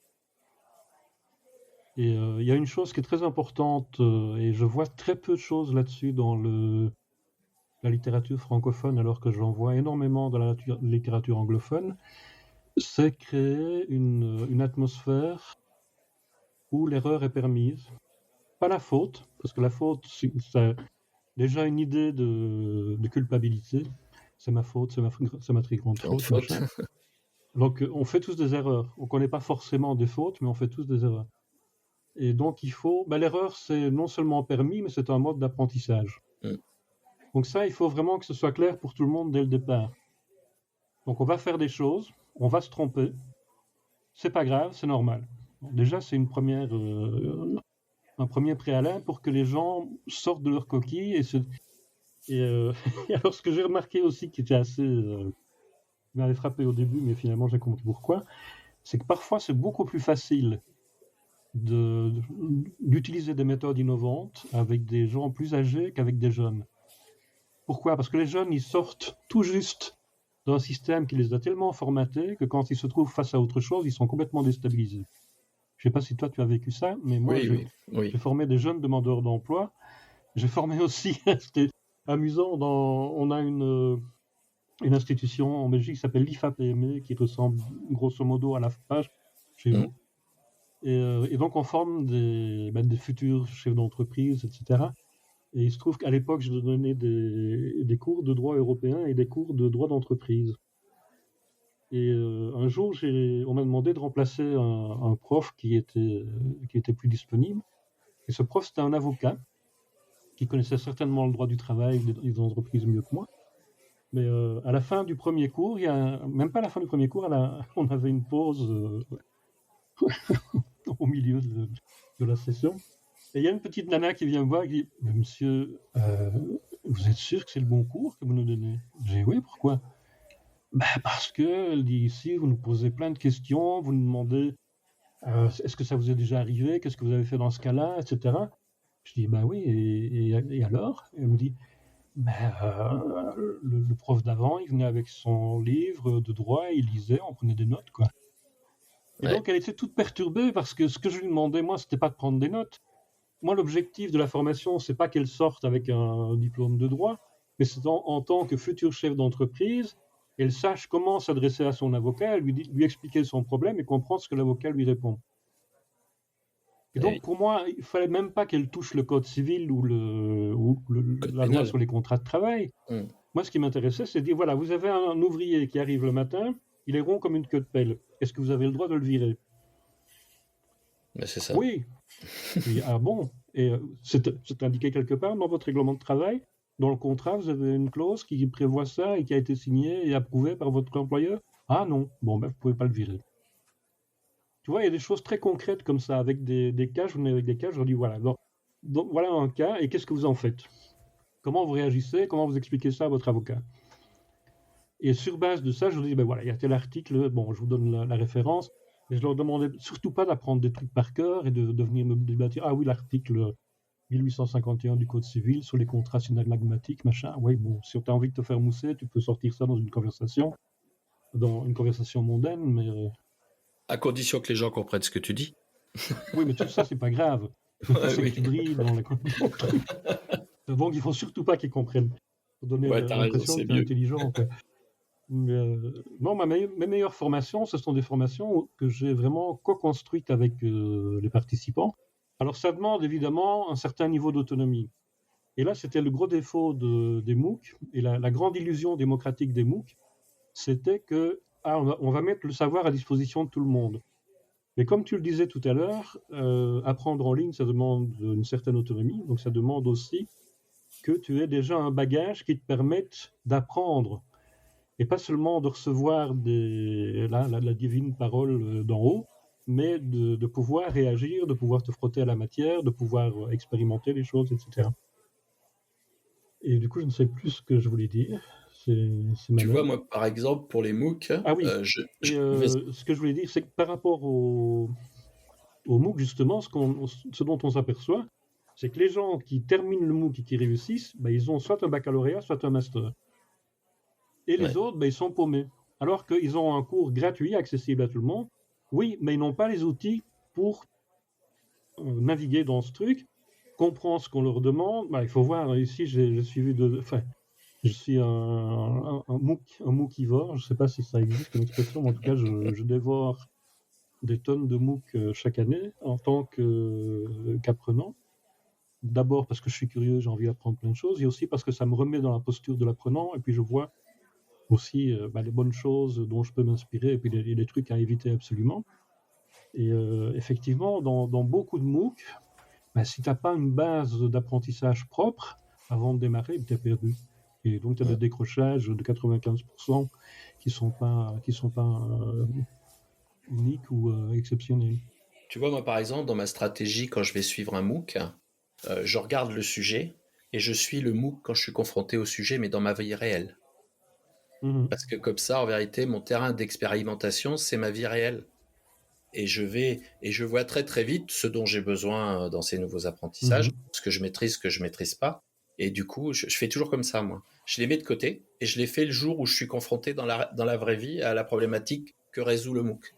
Speaker 2: Et il y a une chose qui est très importante, et je vois très peu de choses là-dessus dans la littérature francophone, alors que j'en vois énormément dans la littérature anglophone, c'est créer une atmosphère où l'erreur est permise. Pas la faute, parce que la faute, ça déjà une idée de culpabilité. C'est ma faute, c'est ma très grande faute. Donc on fait tous des erreurs. On ne connaît pas forcément des fautes, mais on fait tous des erreurs. Et donc il faut... l'erreur, c'est non seulement permis, mais c'est un mode d'apprentissage. Donc ça, il faut vraiment que ce soit clair pour tout le monde dès le départ. Donc on va faire des choses, on va se tromper. C'est pas grave, c'est normal. Bon, déjà, c'est un premier préalable pour que les gens sortent de leur coquille et alors, ce que j'ai remarqué aussi, qui était assez... qui m'avait frappé au début, mais finalement j'ai compris pourquoi, c'est que parfois c'est beaucoup plus facile d'utiliser des méthodes innovantes avec des gens plus âgés qu'avec des jeunes. Pourquoi ? Parce que les jeunes, ils sortent tout juste d'un système qui les a tellement formatés que quand ils se trouvent face à autre chose, ils sont complètement déstabilisés. Je ne sais pas si toi tu as vécu ça, mais moi j'ai formé des jeunes demandeurs d'emploi. J'ai formé aussi, c'était amusant, on a une institution en Belgique qui s'appelle l'IFA-PME, qui ressemble grosso modo à la FAPAGE chez vous. Et donc on forme des futurs chefs d'entreprise, etc. Et il se trouve qu'à l'époque, je donnais des cours de droit européen et des cours de droit d'entreprise. Et un jour, on m'a demandé de remplacer un prof qui était plus disponible. Et ce prof, c'était un avocat qui connaissait certainement le droit du travail des entreprises mieux que moi. Mais à la fin du premier cours, même pas à la fin du premier cours, on avait une pause au milieu de la session. Et il y a une petite nana qui vient me voir et qui dit « Monsieur, vous êtes sûr que c'est le bon cours que vous nous donnez ?» J'ai dit « Oui, pourquoi ?» Parce que, elle dit ici, vous nous posez plein de questions, vous nous demandez est-ce que ça vous est déjà arrivé, qu'est-ce que vous avez fait dans ce cas-là, etc. Je dis oui, et alors? Et elle me dit le prof d'avant, il venait avec son livre de droit, il lisait, on prenait des notes, quoi. Et donc, elle était toute perturbée parce que ce que je lui demandais, moi, c'était pas de prendre des notes. Moi, l'objectif de la formation, c'est pas qu'elle sorte avec un diplôme de droit, mais c'est en tant que futur chef d'entreprise, elle sache comment s'adresser à son avocat, lui expliquer son problème et comprendre ce que l'avocat lui répond. Et donc, pour moi, il fallait même pas qu'elle touche le code civil ou la loi sur les contrats de travail. Moi, ce qui m'intéressait, c'est de dire, voilà, vous avez un ouvrier qui arrive le matin, il est rond comme une queue de pelle. Est-ce que vous avez le droit de le virer?
Speaker 1: C'est ça.
Speaker 2: Oui. Dis, ah bon? Et c'est indiqué quelque part dans votre règlement de travail? Dans le contrat, vous avez une clause qui prévoit ça et qui a été signée et approuvée par votre employeur? Ah non. Bon, vous ne pouvez pas le virer. Tu vois, il y a des choses très concrètes comme ça, avec des cas. Je venais avec des cas, je leur dis voilà. Donc, voilà un cas, et qu'est-ce que vous en faites? Comment vous réagissez? Comment vous expliquez ça à votre avocat? Et sur base de ça, je leur dis voilà, il y a tel article, bon, je vous donne la référence. Et je leur demandais surtout pas d'apprendre des trucs par cœur et de venir me débattre. Ah oui, l'article 1851 du Code civil sur les contrats synallagmatiques, machin. Oui, bon, si tu as envie de te faire mousser, tu peux sortir ça dans une conversation mondaine, mais...
Speaker 1: À condition que les gens comprennent ce que tu dis.
Speaker 2: Oui, mais tout ça, c'est pas grave. Le tout, c'est que tu brilles dans les... Donc, il faut surtout pas qu'ils comprennent. Pour donner l'impression que tu es intelligent. Mais, non, mes meilleures formations, ce sont des formations que j'ai vraiment co-construites avec les participants. Alors, ça demande évidemment un certain niveau d'autonomie. Et là, c'était le gros défaut des MOOC, et la grande illusion démocratique des MOOC, c'était que on va mettre le savoir à disposition de tout le monde. Mais comme tu le disais tout à l'heure, apprendre en ligne, ça demande une certaine autonomie, donc ça demande aussi que tu aies déjà un bagage qui te permette d'apprendre, et pas seulement de recevoir la divine parole d'en haut, mais de pouvoir réagir, de pouvoir te frotter à la matière, de pouvoir expérimenter les choses, etc. Et du coup, je ne sais plus ce que je voulais dire.
Speaker 1: Tu vois, moi, par exemple, pour les MOOC...
Speaker 2: Ah oui, ce que je voulais dire, c'est que par rapport au MOOC, justement, ce dont on s'aperçoit, c'est que les gens qui terminent le MOOC et qui réussissent, ils ont soit un baccalauréat, soit un master. Et les autres, ils sont paumés. Alors qu'ils ont un cours gratuit, accessible à tout le monde. Oui, mais ils n'ont pas les outils pour naviguer dans ce truc, comprendre ce qu'on leur demande. Il faut voir, ici, j'ai suivi je suis un MOOCivore. Je ne sais pas si ça existe comme expression, mais en tout cas, je dévore des tonnes de MOOC chaque année en tant qu'apprenant. D'abord parce que je suis curieux, j'ai envie d'apprendre plein de choses, et aussi parce que ça me remet dans la posture de l'apprenant, et puis je vois aussi les bonnes choses dont je peux m'inspirer, et puis les trucs à éviter absolument. Et effectivement, dans beaucoup de MOOC, si tu n'as pas une base d'apprentissage propre, avant de démarrer, tu es perdu. Et donc, tu as des décrochages de 95% qui ne sont pas uniques ou exceptionnels.
Speaker 1: Tu vois, moi, par exemple, dans ma stratégie, quand je vais suivre un MOOC, je regarde le sujet et je suis le MOOC quand je suis confronté au sujet, mais dans ma vie réelle. Parce que comme ça, en vérité, mon terrain d'expérimentation, c'est ma vie réelle. Et je vois très très vite ce dont j'ai besoin dans ces nouveaux apprentissages, ce que je maîtrise pas. Et du coup, je fais toujours comme ça, moi. Je les mets de côté et je les fais le jour où je suis confronté dans la vraie vie à la problématique que résout le MOOC.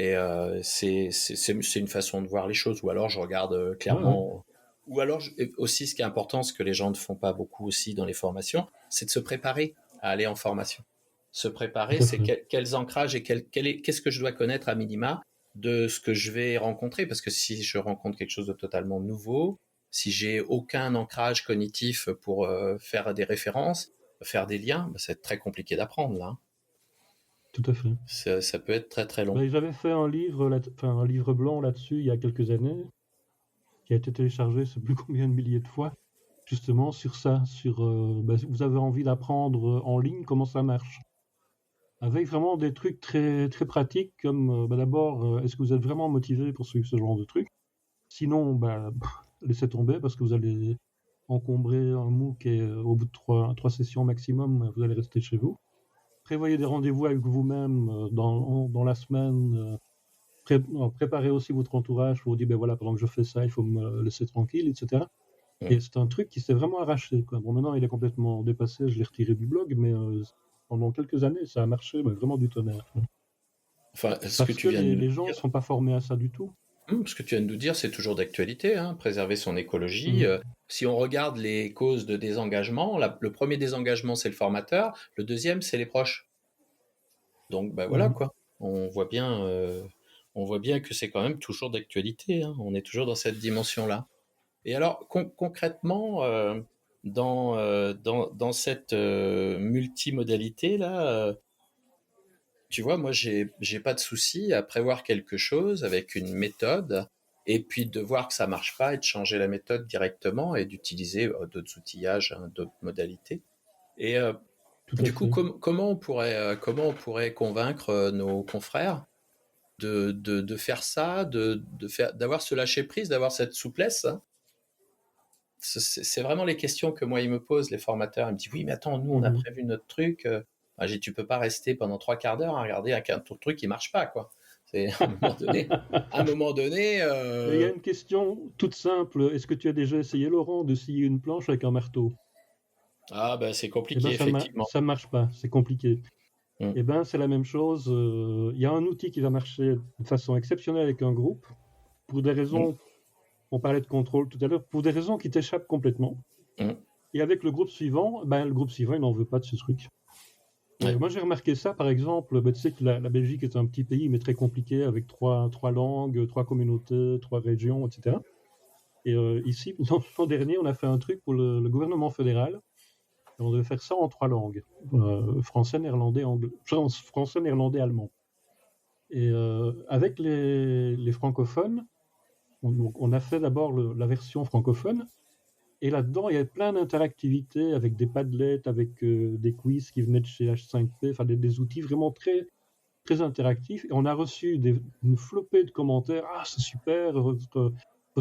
Speaker 1: Et c'est une façon de voir les choses. Ou alors je regarde
Speaker 2: Ouais, ouais,
Speaker 1: clairement. Ou alors aussi, ce qui est important, ce que les gens ne font pas beaucoup aussi dans les formations, c'est de se préparer à aller en formation. Se préparer,
Speaker 2: tout à
Speaker 1: c'est
Speaker 2: fait.
Speaker 1: quels ancrages et qu'est-ce que je dois connaître à minima de ce que je vais rencontrer. Parce que si je rencontre quelque chose de totalement nouveau, si j'ai aucun ancrage cognitif pour faire des références, faire des liens, bah, c'est très compliqué d'apprendre là.
Speaker 2: Tout à fait.
Speaker 1: Ça peut être très très long.
Speaker 2: Ben, j'avais fait un livre, un livre blanc là-dessus il y a quelques années, qui a été téléchargé, je ne sais plus combien de milliers de fois, justement sur ça, sur ben, vous avez envie d'apprendre en ligne comment ça marche. Avec vraiment des trucs très, très pratiques, comme ben, d'abord, est-ce que vous êtes vraiment motivé pour suivre ce genre de trucs? Sinon, ben, laissez tomber parce que vous allez encombrer un MOOC et au bout de trois sessions maximum, vous allez rester chez vous. Prévoyez des rendez-vous avec vous-même dans la semaine. Préparez aussi votre entourage pour vous dire, ben voilà, pendant que je fais ça, il faut me laisser tranquille, etc.
Speaker 1: Mm.
Speaker 2: Et c'est un truc qui s'est vraiment arraché, quoi. Bon, maintenant, il est complètement dépassé, je l'ai retiré du blog, mais pendant quelques années, ça a marché, mais vraiment du tonnerre, quoi.
Speaker 1: Enfin, ce que
Speaker 2: Parce
Speaker 1: tu
Speaker 2: que
Speaker 1: viens de nous
Speaker 2: les gens ne
Speaker 1: dire,
Speaker 2: sont pas formés à ça du tout.
Speaker 1: Ce que tu viens de nous dire, c'est toujours d'actualité, hein, préserver son écologie.
Speaker 2: Mhm.
Speaker 1: Si on regarde les causes de désengagement, le premier désengagement, c'est le formateur, le deuxième, c'est les proches. Donc, ben voilà
Speaker 2: Mhm.
Speaker 1: quoi. On voit bien, on voit bien que c'est quand même toujours d'actualité, hein. On est toujours dans cette dimension-là. Et alors, concrètement, dans cette multimodalité-là, tu vois, moi, j'ai pas de souci à prévoir quelque chose avec une méthode et puis de voir que ça marche pas et de changer la méthode directement et d'utiliser d'autres outillages, hein, d'autres modalités. Et
Speaker 2: Tout à
Speaker 1: du coup,
Speaker 2: fait.
Speaker 1: comment on pourrait convaincre nos confrères de faire ça, d'avoir ce lâcher prise, d'avoir cette souplesse, hein. C'est vraiment les questions que moi ils me posent, les formateurs. Ils me disent oui, mais attends, nous on a
Speaker 2: Mhm.
Speaker 1: prévu notre truc. Ah, tu peux pas rester pendant 3 quarts d'heure à regarder ton truc qui marche pas, quoi. C'est à un moment donné. À un moment donné,
Speaker 2: Mais il y a une question toute simple. Est-ce que tu as déjà essayé, Laurent, de scier une planche avec un marteau?
Speaker 1: ah ben c'est
Speaker 2: Eh ben,
Speaker 1: compliqué effectivement.
Speaker 2: ça marche pas, c'est compliqué.
Speaker 1: Mm.
Speaker 2: Eh ben, c'est la même chose. Il y a un outil qui va marcher de façon exceptionnelle avec un groupe, pour des
Speaker 1: Mm.
Speaker 2: raisons, on parlait de contrôle tout à l'heure, pour des raisons qui t'échappent complètement.
Speaker 1: Mm.
Speaker 2: Et avec le groupe suivant, ben, le groupe suivant, il n'en veut pas de ce truc.
Speaker 1: Ouais.
Speaker 2: Moi, j'ai remarqué ça, par exemple, ben, tu sais que la Belgique est un petit pays, mais très compliqué, avec trois langues, trois communautés, trois régions, etc. Et ici, l'an dernier, on a fait un truc pour le gouvernement fédéral. Et on devait faire ça en trois langues, français, néerlandais, anglais, français, néerlandais, allemand. Et avec les francophones, on a fait d'abord la version francophone. Et là-dedans, il y avait plein d'interactivités avec des Padlet, avec des quiz qui venaient de chez H5P, enfin des outils vraiment très, très interactifs. Et on a reçu une flopée de commentaires. Ah, c'est super, votre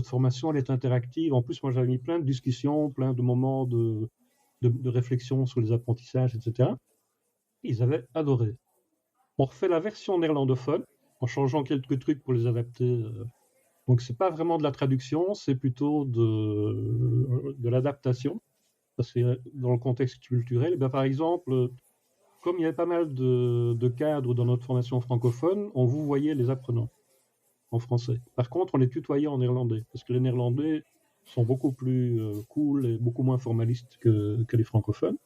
Speaker 2: formation, elle est interactive. En plus, moi, j'avais mis plein de discussions, plein de moments de réflexion sur les apprentissages, etc. Ils avaient adoré. On refait la version néerlandophone en changeant quelques trucs pour les adapter. Donc, c'est pas vraiment de la traduction, c'est plutôt de l'adaptation. Parce que dans le contexte culturel, ben, par exemple, comme il y avait pas mal de cadres dans notre formation francophone, on vous voyait les apprenants en français. Par contre, on les tutoyait en néerlandais, parce que les néerlandais sont beaucoup plus cool et beaucoup moins formalistes que les francophones.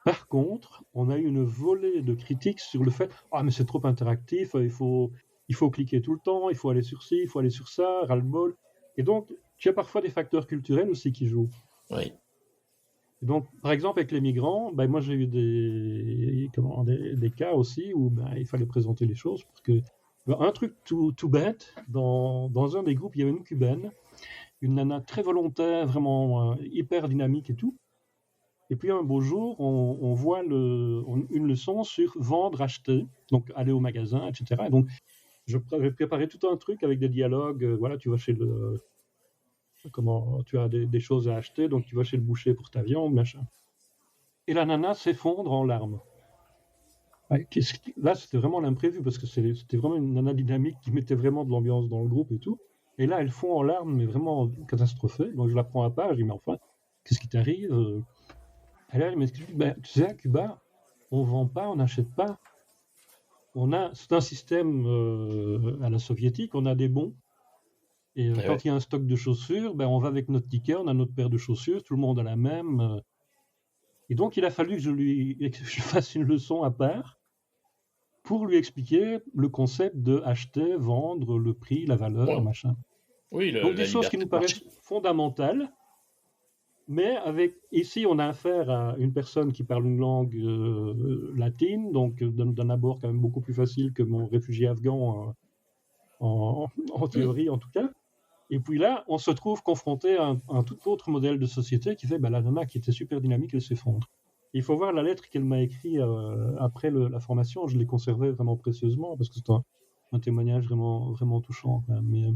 Speaker 2: Par contre, on a eu une volée de critiques sur le fait ah mais c'est trop interactif, il faut cliquer tout le temps, il faut aller sur ci, il faut aller sur ça, ras-le-bol. Et donc, tu as parfois des facteurs culturels aussi qui jouent.
Speaker 1: Oui.
Speaker 2: Et donc, par exemple, avec les migrants, ben, moi j'ai eu des cas aussi où ben, il fallait présenter les choses. Parce que, ben, un truc tout bête, dans un des groupes, il y avait une cubaine, une nana très volontaire, vraiment hyper dynamique et tout. Et puis un beau jour, on voit une leçon sur vendre, acheter, donc aller au magasin, etc. Et donc, j'avais préparé tout un truc avec des dialogues. Voilà, tu vas chez tu as des choses à acheter, donc tu vas chez le boucher pour ta viande, machin. Et la nana s'effondre en larmes. Ouais, là, c'était vraiment l'imprévu, parce que c'était vraiment une nana dynamique qui mettait vraiment de l'ambiance dans le groupe et tout. Et là, elle fond en larmes, mais vraiment catastrophée. Donc je la prends à part, je dis, mais enfin, qu'est-ce qui t'arrive? Elle m'explique, ben, tu sais, à Cuba, on vend pas, on n'achète pas. c'est un système à la soviétique, on a des bons. Et
Speaker 1: Eh ouais.
Speaker 2: quand il y a un stock de chaussures, ben, on va avec notre ticket, on a notre paire de chaussures, tout le monde a la même. Et donc, il a fallu que je fasse une leçon à part pour lui expliquer le concept de acheter, vendre, le prix, la valeur,
Speaker 1: Ouais.
Speaker 2: machin.
Speaker 1: Oui,
Speaker 2: Donc, des
Speaker 1: la
Speaker 2: choses qui
Speaker 1: liberté
Speaker 2: nous
Speaker 1: de marché.
Speaker 2: paraissent fondamentales, mais ici, on a affaire à une personne qui parle une langue latine, donc d'un abord quand même beaucoup plus facile que mon réfugié afghan en théorie en tout cas. Et puis là, on se trouve confronté à un tout autre modèle de société qui fait la nana qui était super dynamique, elle s'effondre. Il faut voir la lettre qu'elle m'a écrite après la formation. Je l'ai conservée vraiment précieusement parce que c'est un témoignage vraiment, vraiment touchant. Quand même. Mais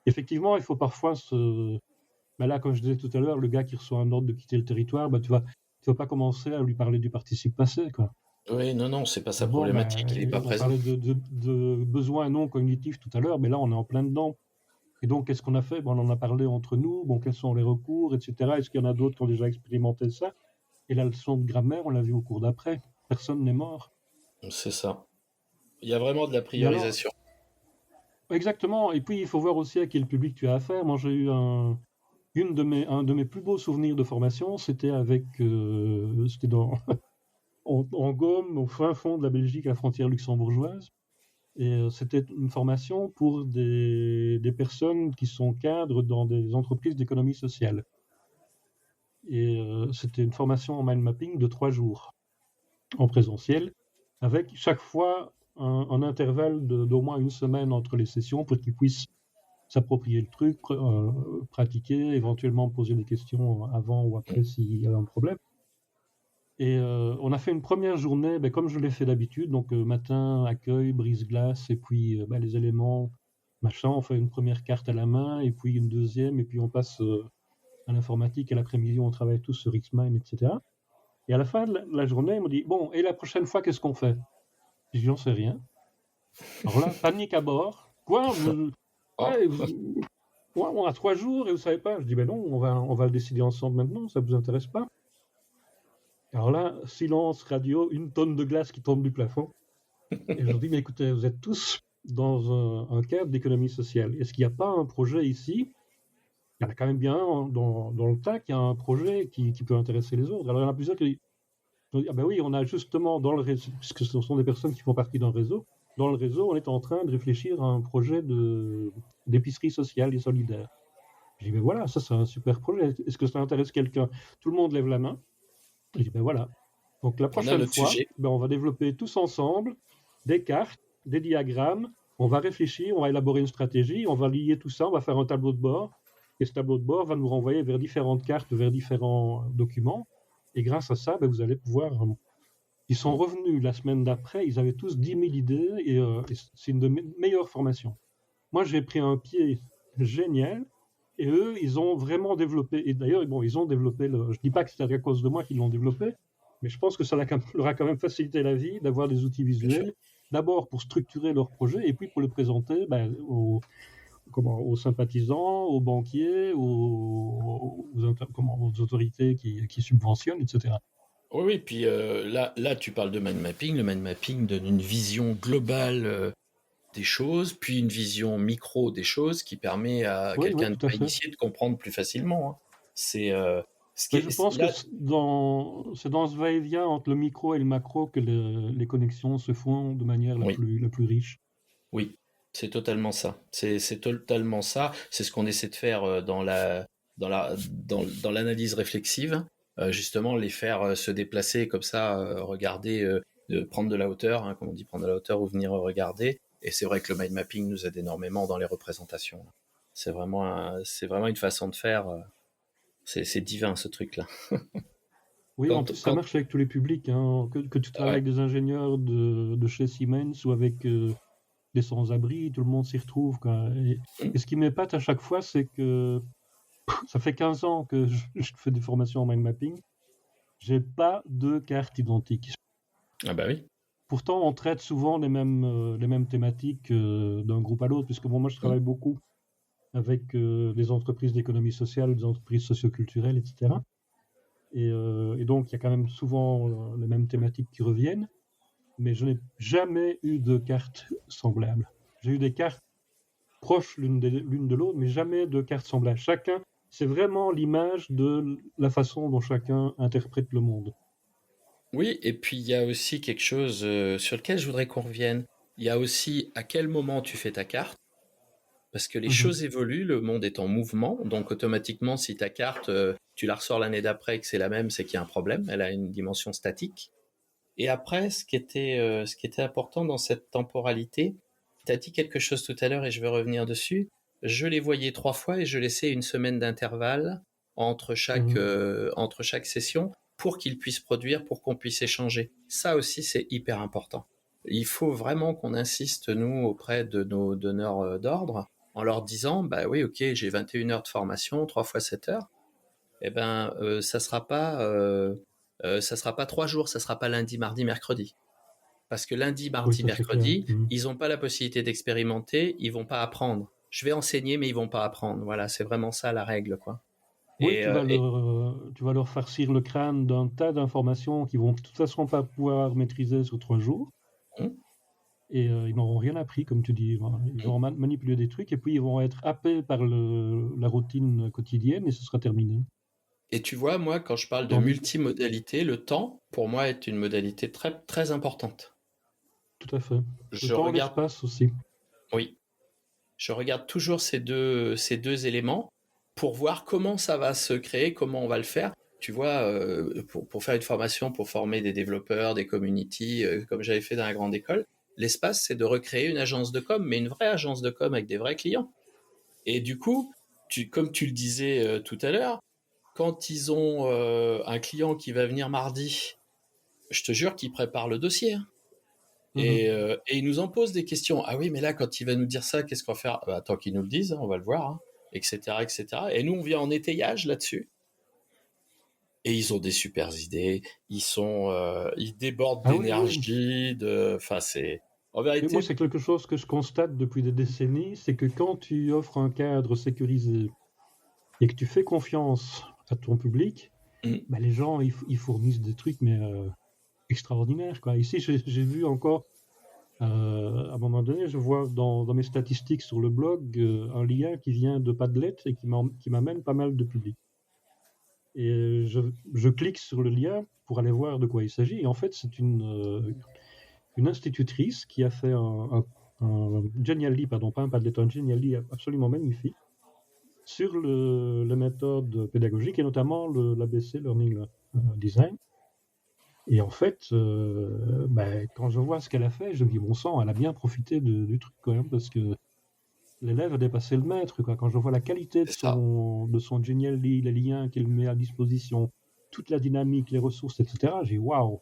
Speaker 2: effectivement, il faut parfois là, comme je disais tout à l'heure, le gars qui reçoit un ordre de quitter le territoire, tu vas pas commencer à lui parler du participe passé, quoi.
Speaker 1: Oui, non, c'est pas sa
Speaker 2: Bon,
Speaker 1: problématique, il est pas
Speaker 2: on
Speaker 1: présent.
Speaker 2: parlait de besoins non cognitifs tout à l'heure, mais là, on est en plein dedans. Et donc, qu'est-ce qu'on a fait? On en a parlé entre nous. Bon, quels sont les recours, etc. Est-ce qu'il y en a d'autres qui ont déjà expérimenté ça? Et la leçon de grammaire, on l'a vu au cours d'après. Personne n'est mort.
Speaker 1: C'est ça. Il y a vraiment de la
Speaker 2: Et alors,
Speaker 1: priorisation.
Speaker 2: exactement. Et puis, il faut voir aussi à quel public tu as affaire. Moi, j'ai eu un de mes plus beaux souvenirs de formation. C'était c'était en Gaume, au fin fond de la Belgique, à la frontière luxembourgeoise. Et c'était une formation pour des personnes qui sont cadres dans des entreprises d'économie sociale. Et c'était une formation en mind mapping de 3 jours en présentiel, avec chaque fois un intervalle d'au moins une semaine entre les sessions pour qu'ils puissent s'approprier le truc, pratiquer, éventuellement poser des questions avant ou après s'il y avait un problème. Et on a fait une première journée, comme je l'ai fait d'habitude, donc matin, accueil, brise-glace, et puis les éléments, machin, on fait une première carte à la main, et puis une deuxième, et puis on passe à l'informatique, et l'après-midi, on travaille tous sur X-Mine, etc. Et à la fin de la journée, il me dit, bon, et la prochaine fois, qu'est-ce qu'on fait? Je dis, j'en sais rien. Alors là, panique à bord. Quoi?
Speaker 1: Ah,
Speaker 2: Ouais, ouais, on a 3 jours et vous savez pas? Je dis, ben non, on va le décider ensemble maintenant, ça vous intéresse pas? Alors là, silence radio, une tonne de glace qui tombe du plafond. Et je leur dis, mais écoutez, vous êtes tous dans un cadre d'économie sociale. Est-ce qu'il n'y a pas un projet ici? Il y en a quand même bien un dans le tas qui a un projet qui peut intéresser les autres. Alors il y en a plusieurs qui disent, ah ben oui, on a justement dans le réseau, puisque ce sont des personnes qui font partie d'un réseau, dans le réseau, on est en train de réfléchir à un projet d'épicerie sociale et solidaire. Je dis, ben voilà, ça c'est un super projet. Est-ce que ça intéresse quelqu'un? Tout le monde lève la main. Je dis, ben voilà. Donc la
Speaker 1: on a
Speaker 2: prochaine
Speaker 1: notre
Speaker 2: fois,
Speaker 1: sujet.
Speaker 2: on va développer tous ensemble des cartes, des diagrammes, on va réfléchir, on va élaborer une stratégie, on va lier tout ça, on va faire un tableau de bord, et ce tableau de bord va nous renvoyer vers différentes cartes, vers différents documents, et grâce à ça, vous allez pouvoir... Ils sont revenus la semaine d'après, ils avaient tous 10 000 idées, et c'est une de mes meilleures formations. Moi, j'ai pris un pied génial, et eux, ils ont vraiment développé, et d'ailleurs, bon, ils ont développé, je ne dis pas que c'est à cause de moi qu'ils l'ont développé, mais je pense que ça leur a quand même facilité la vie d'avoir des outils
Speaker 1: Bien sûr.
Speaker 2: visuels, d'abord pour structurer leur projet, et puis pour le présenter aux sympathisants, aux banquiers, aux autorités qui subventionnent, etc.
Speaker 1: Oui, oui, puis là, tu parles de mind mapping. Le mind mapping donne une vision globale des choses, puis une vision micro des choses qui permet à
Speaker 2: Oui, oui,
Speaker 1: quelqu'un de
Speaker 2: tout à
Speaker 1: pas
Speaker 2: fait.
Speaker 1: initié de comprendre plus facilement, hein. C'est ce qui
Speaker 2: Mais je
Speaker 1: est
Speaker 2: pense que
Speaker 1: là.
Speaker 2: c'est dans ce va-et-vient entre le micro et le macro que les connexions se font de manière
Speaker 1: Oui,
Speaker 2: la plus riche.
Speaker 1: oui, c'est totalement ça. C'est totalement ça. C'est ce qu'on essaie de faire dans l'analyse réflexive. Justement, les faire se déplacer comme ça, regarder, prendre de la hauteur, hein, comme on dit, prendre de la hauteur ou venir regarder. Et c'est vrai que le mind mapping nous aide énormément dans les représentations. C'est vraiment une façon de faire. C'est divin ce truc-là.
Speaker 2: Oui, en plus, ça
Speaker 1: Quand,
Speaker 2: marche avec tous les publics, hein, que tu travailles
Speaker 1: ouais.
Speaker 2: avec des ingénieurs de chez Siemens ou avec des sans-abri, tout le monde s'y retrouve, quoi. Et ce qui m'épate à chaque fois, c'est que ça fait 15 ans que je fais des formations en mind mapping. J'ai pas de carte identique.
Speaker 1: Ah bah oui.
Speaker 2: Pourtant, on traite souvent les mêmes thématiques d'un groupe à l'autre, puisque bon, moi, je travaille beaucoup avec des entreprises d'économie sociale, des entreprises socioculturelles, etc. Et donc, il y a quand même souvent les mêmes thématiques qui reviennent. mais je n'ai jamais eu de cartes semblables. J'ai eu des cartes proches l'une de l'autre, mais jamais de cartes semblables. Chacun, c'est vraiment l'image de la façon dont chacun interprète le monde.
Speaker 1: Oui, et puis il y a aussi quelque chose sur lequel je voudrais qu'on revienne. Il y a aussi à quel moment tu fais ta carte, parce que les choses évoluent, le monde est en mouvement, donc automatiquement, si ta carte, tu la ressors l'année d'après et que c'est la même, c'est qu'il y a un problème, elle a une dimension statique. Et après, ce qui était important dans cette temporalité, tu as dit quelque chose tout à l'heure et je vais revenir dessus. Je les voyais 3 fois et je laissais une semaine d'intervalle entre chaque session pour qu'ils puissent produire, pour qu'on puisse échanger. Ça aussi, c'est hyper important. Il faut vraiment qu'on insiste, nous, auprès de nos donneurs d'ordre, en leur disant, bah oui, ok, j'ai 21 heures de formation, 3 fois 7 heures. Eh ben, ça sera pas 3 jours, ça sera pas lundi, mardi, mercredi. Parce que lundi,
Speaker 2: Oui,
Speaker 1: mardi,
Speaker 2: ça c'est clair.
Speaker 1: mercredi, ils n'ont pas la possibilité d'expérimenter, ils vont pas apprendre. Je vais enseigner, mais ils vont pas apprendre. Voilà, c'est vraiment ça la règle, quoi.
Speaker 2: Oui,
Speaker 1: Et,
Speaker 2: tu vas leur farcir le crâne d'un tas d'informations qu'ils vont de toute façon pas pouvoir maîtriser sur 3 jours.
Speaker 1: hum,
Speaker 2: Et ils n'auront rien appris, comme tu dis. Voilà. Ils vont manipuler des trucs et puis ils vont être happés par la routine quotidienne et ce sera terminé.
Speaker 1: et tu vois, moi, quand je parle de
Speaker 2: Tandis,
Speaker 1: multimodalité, le temps, pour moi, est une modalité très, très importante.
Speaker 2: tout à fait. Le
Speaker 1: Je
Speaker 2: temps,
Speaker 1: regarde,
Speaker 2: l'espace aussi.
Speaker 1: oui, je regarde toujours ces deux éléments pour voir comment ça va se créer, comment on va le faire. Tu vois, pour faire une formation, pour former des développeurs, des community, comme j'avais fait dans la grande école, l'espace, c'est de recréer une agence de com, mais une vraie agence de com avec des vrais clients. Et du coup, comme tu le disais tout à l'heure, quand ils ont un client qui va venir mardi, je te jure qu'ils préparent le dossier. Hein.
Speaker 2: Mhm.
Speaker 1: Et il nous en pose des questions. Ah oui, mais là, quand il va nous dire ça, qu'est-ce qu'on va faire? Bah, attends qu'il nous le dise, hein, on va le voir, hein, etc., etc. Et nous, on vient en étayage là-dessus. Et ils ont des super idées. Ils débordent
Speaker 2: Ah oui, oui.
Speaker 1: d'énergie. Enfin, c'est en
Speaker 2: Et moi,
Speaker 1: vérité.
Speaker 2: c'est quelque chose que je constate depuis des décennies, c'est que quand tu offres un cadre sécurisé et que tu fais confiance à ton public,
Speaker 1: Mm,
Speaker 2: bah, les gens, ils fournissent des trucs, mais extraordinaires, quoi. Ici, j'ai vu encore, à un moment donné, je vois dans mes statistiques sur le blog un lien qui vient de Padlet et qui m'amène pas mal de public. Et je clique sur le lien pour aller voir de quoi il s'agit. Et en fait, c'est une institutrice qui a fait un Genially, pardon, pas un Padlet, un Genially absolument magnifique sur la méthode pédagogique et notamment l'ABC, Learning Design. Et en fait, quand je vois ce qu'elle a fait, je me dis, bon sang, elle a bien profité du truc quand même, parce que l'élève a dépassé le maître, quoi. Quand je vois la qualité
Speaker 1: c'est ça.
Speaker 2: de son Genially, les liens qu'elle met à disposition, toute la dynamique, les ressources, etc., j'ai waouh,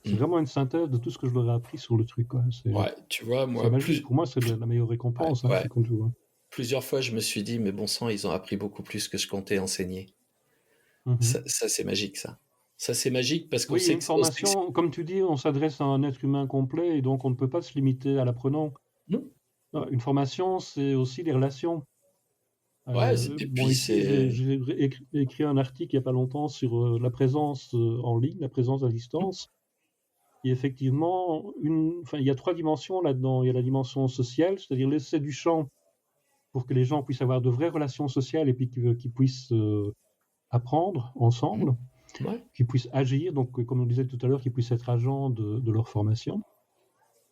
Speaker 2: c'est
Speaker 1: Mm.
Speaker 2: vraiment une synthèse de tout ce que je leur ai appris sur le truc, quoi.
Speaker 1: Ouais, tu vois,
Speaker 2: C'est
Speaker 1: moi,
Speaker 2: magique. Pour moi, c'est la meilleure
Speaker 1: ouais,
Speaker 2: récompense, hein,
Speaker 1: ouais.
Speaker 2: c'est comme tu vois.
Speaker 1: Plusieurs fois, je me suis dit, mais bon sang, ils ont appris beaucoup plus que je comptais enseigner.
Speaker 2: Mhm.
Speaker 1: Ça, c'est magique, ça. Ça, c'est magique parce qu'on
Speaker 2: Oui,
Speaker 1: sait
Speaker 2: une
Speaker 1: que, on sait que
Speaker 2: formation, comme tu dis, on s'adresse à un être humain complet et donc on ne peut pas se limiter à l'apprenant.
Speaker 1: non.
Speaker 2: Une formation, c'est aussi des relations.
Speaker 1: Ouais, et
Speaker 2: Bon,
Speaker 1: puis
Speaker 2: ici,
Speaker 1: c'est.
Speaker 2: j'ai écrit un article il n'y a pas longtemps sur la présence en ligne, la présence à distance. Et effectivement, enfin, il y a 3 dimensions là-dedans. Il y a la dimension sociale, c'est-à-dire laisser du champ pour que les gens puissent avoir de vraies relations sociales et puis qu'ils puissent apprendre
Speaker 1: Hmm,
Speaker 2: ensemble,
Speaker 1: ouais.
Speaker 2: qu'ils puissent agir, donc comme on disait tout à l'heure, qu'ils puissent être agents de leur formation.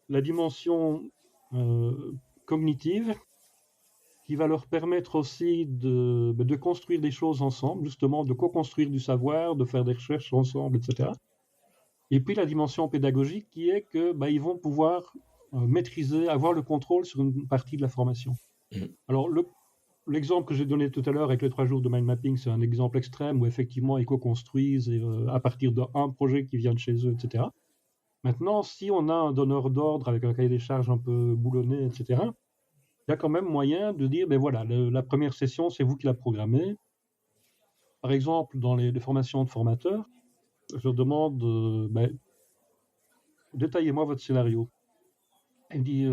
Speaker 2: La dimension cognitive, qui va leur permettre aussi de construire des choses ensemble, justement, de co-construire du savoir, de faire des recherches ensemble, etc. Et puis la dimension pédagogique qui est que ils vont pouvoir maîtriser, avoir le contrôle sur une partie de la formation.
Speaker 1: Hmm,
Speaker 2: Alors l'exemple que j'ai donné tout à l'heure avec les 3 jours de mind mapping, c'est un exemple extrême où effectivement ils co-construisent à partir d'un projet qui vient de chez eux, etc. Maintenant, si on a un donneur d'ordre avec un cahier des charges un peu boulonné, etc., il y a quand même moyen de dire, voilà, la première session, c'est vous qui la programmez. Par exemple, dans les formations de formateurs, je leur demande, détaillez-moi votre scénario. Elle dit,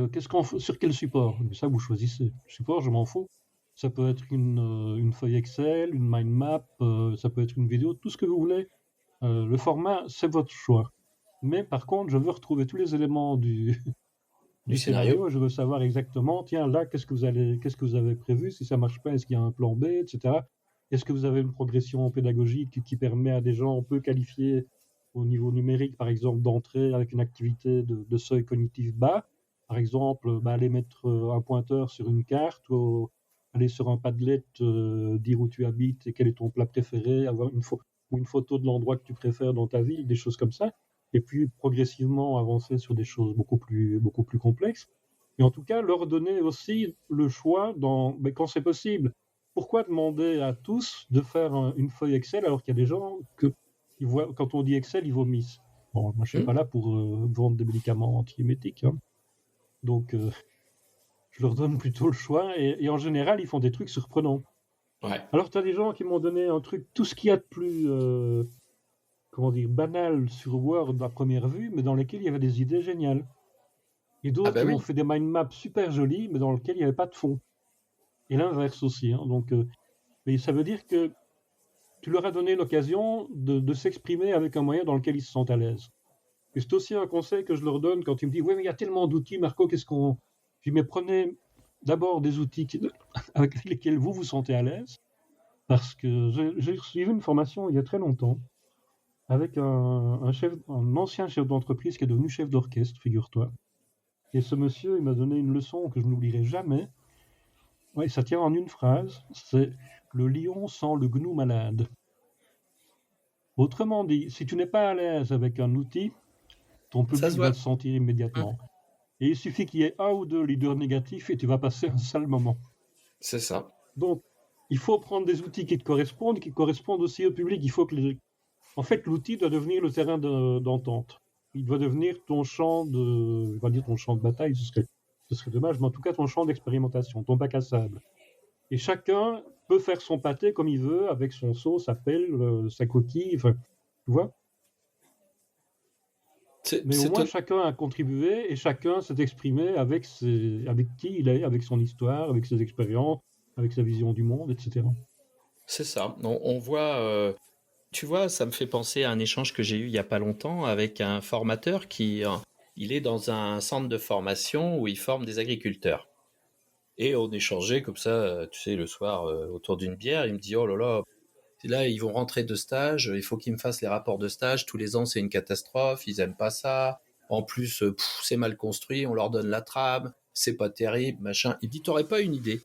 Speaker 2: sur quel support? Ça, vous choisissez. Le support, je m'en fous. Ça peut être une feuille Excel, une mind map, ça peut être une vidéo, tout ce que vous voulez. Le format, c'est votre choix. Mais par contre, je veux retrouver tous les éléments du,
Speaker 1: Du
Speaker 2: du
Speaker 1: scénario.
Speaker 2: scénario. Je veux savoir exactement, tiens, là, qu'est-ce que vous avez prévu? Si ça marche pas, est-ce qu'il y a un plan B, etc. Est-ce que vous avez une progression pédagogique qui permet à des gens peu qualifiés au niveau numérique, par exemple, d'entrer avec une activité de seuil cognitif bas? Par exemple, aller mettre un pointeur sur une carte ou aller sur un Padlet, dire où tu habites et quel est ton plat préféré, avoir ou une photo de l'endroit que tu préfères dans ta ville, des choses comme ça. Et puis progressivement avancer sur des choses beaucoup plus complexes. Et en tout cas, leur donner aussi le choix mais quand c'est possible. Pourquoi demander à tous de faire une feuille Excel alors qu'il y a des gens quand on dit Excel, ils vomissent. Bon, moi, je ne suis pas là pour vendre des médicaments antiémétiques, hein. Donc, je leur donne plutôt le choix. Et en général, ils font des trucs surprenants.
Speaker 1: Ouais.
Speaker 2: Alors, tu as des gens qui m'ont donné un truc, tout ce qu'il y a de plus comment dire, banal sur Word à première vue, mais dans lesquels il y avait des idées géniales. Et
Speaker 1: Ah
Speaker 2: d'autres
Speaker 1: bah
Speaker 2: qui m'ont
Speaker 1: oui.
Speaker 2: fait des mind maps super jolies, mais dans lesquels il n'y avait pas de fond. Et l'inverse aussi, hein. Donc, mais ça veut dire que tu leur as donné l'occasion de s'exprimer avec un moyen dans lequel ils se sentent à l'aise. Et c'est aussi un conseil que je leur donne quand ils me disent, oui, mais il y a tellement d'outils, Marco, qu'est-ce qu'on... Je dis, mais prenez d'abord des outils avec lesquels vous vous sentez à l'aise, parce que j'ai suivi une formation il y a très longtemps avec un ancien chef d'entreprise qui est devenu chef d'orchestre, figure-toi. Et ce monsieur, il m'a donné une leçon que je n'oublierai jamais. Ouais, ça tient en une phrase. C'est le lion sent le gnou malade. Autrement dit, si tu n'es pas à l'aise avec un outil, ton
Speaker 1: Ça se
Speaker 2: public va le
Speaker 1: voit.
Speaker 2: sentir
Speaker 1: Hum,
Speaker 2: immédiatement. Et il suffit qu'il y ait un ou deux leaders négatifs et tu vas passer un sale moment.
Speaker 1: C'est ça.
Speaker 2: Donc, il faut prendre des outils qui correspondent aussi au public. En fait, l'outil doit devenir le terrain d'entente. Il doit devenir ton champ de, je vais pas dire ton champ de bataille, ce serait dommage, mais en tout cas ton champ d'expérimentation, ton bac à sable. Et chacun peut faire son pâté comme il veut, avec son seau, sa pelle, sa coquille, enfin, tu vois. Mais au
Speaker 1: C'est
Speaker 2: moins chacun a contribué et chacun s'est exprimé avec qui il est, avec son histoire, avec ses expériences, avec sa vision du monde, etc.
Speaker 1: c'est ça. On voit, tu vois, ça me fait penser à un échange que j'ai eu il y a pas longtemps avec un formateur il est dans un centre de formation où il forme des agriculteurs. Et on échangeait comme ça, tu sais, le soir autour d'une bière. Il me dit, oh là, ils vont rentrer de stage, il faut qu'ils me fassent les rapports de stage. Tous les ans, c'est une catastrophe, ils aiment pas ça. En plus, c'est mal construit, on leur donne la trame, c'est pas terrible, machin. Il me dit, t'aurais pas une idée?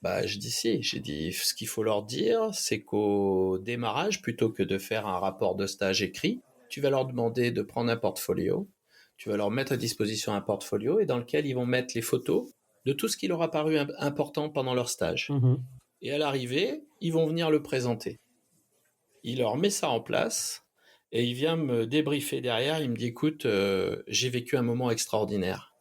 Speaker 1: Bah, je dis si. J'ai dit, ce qu'il faut leur dire, c'est qu'au démarrage, plutôt que de faire un rapport de stage écrit, tu vas leur demander de prendre un portfolio. Tu vas leur mettre à disposition un portfolio et dans lequel ils vont mettre les photos de tout ce qui leur a paru important pendant leur stage.
Speaker 2: Mhm.
Speaker 1: Et à l'arrivée, ils vont venir le présenter. Il leur met ça en place et il vient me débriefer derrière. Il me dit, écoute, j'ai vécu un moment extraordinaire.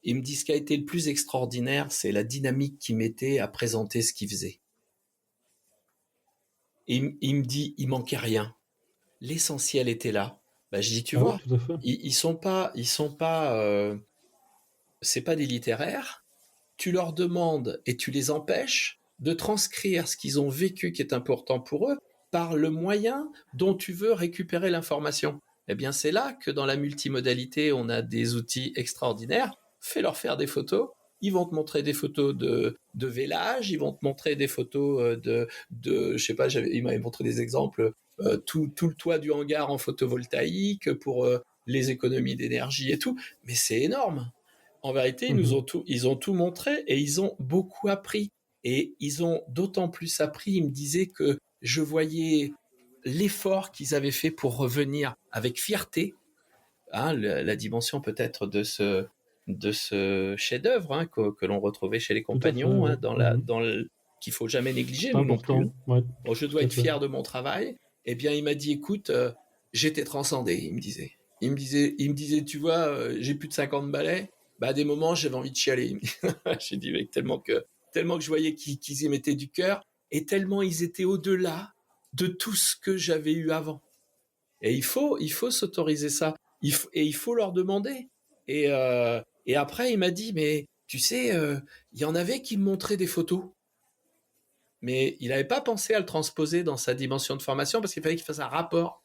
Speaker 1: Il me dit, ce qui a été le plus extraordinaire, c'est la dynamique qu'il mettait à présenter ce qu'il faisait. Et il me dit, il manquait rien. L'essentiel était là. Bah, je dis, tu
Speaker 2: Ah oui,
Speaker 1: vois,
Speaker 2: tout à fait.
Speaker 1: ils sont pas, c'est pas des littéraires. Tu leur demandes et tu les empêches de transcrire ce qu'ils ont vécu qui est important pour eux par le moyen dont tu veux récupérer l'information. Eh bien, c'est là que dans la multimodalité, on a des outils extraordinaires. Fais-leur faire des photos. Ils vont te montrer des photos de vélage, ils vont te montrer des photos je sais pas, il m'avait montré des exemples, tout le toit du hangar en photovoltaïque pour les économies d'énergie et tout. Mais c'est énorme. En vérité,
Speaker 2: Mhm.
Speaker 1: ils ont tout montré et ils ont beaucoup appris. Et ils ont d'autant plus appris, ils me disaient que je voyais l'effort qu'ils avaient fait pour revenir avec fierté, hein, la dimension peut-être de ce chef-d'œuvre hein, que l'on retrouvait chez les
Speaker 2: Tout à fait,
Speaker 1: compagnons,
Speaker 2: oui.
Speaker 1: hein,
Speaker 2: Mhm.
Speaker 1: qu'il faut jamais négliger,
Speaker 2: C'est
Speaker 1: nous non plus.
Speaker 2: important, ouais,
Speaker 1: Bon, je dois
Speaker 2: tout à
Speaker 1: être
Speaker 2: fait.
Speaker 1: fier de mon travail. Eh bien, il m'a dit, écoute, j'étais transcendé, il me disait. Il me disait, tu vois, j'ai plus de 50 balais. Bah, à des moments, j'avais envie de chialer. J'ai dit, mec, tellement que je voyais qu'ils y mettaient du cœur et tellement ils étaient au-delà de tout ce que j'avais eu avant. Et il faut s'autoriser ça. Et il faut leur demander. Et après, il m'a dit, mais tu sais, il y en avait qui me montraient des photos mais il n'avait pas pensé à le transposer dans sa dimension de formation parce qu'il fallait qu'il fasse un rapport.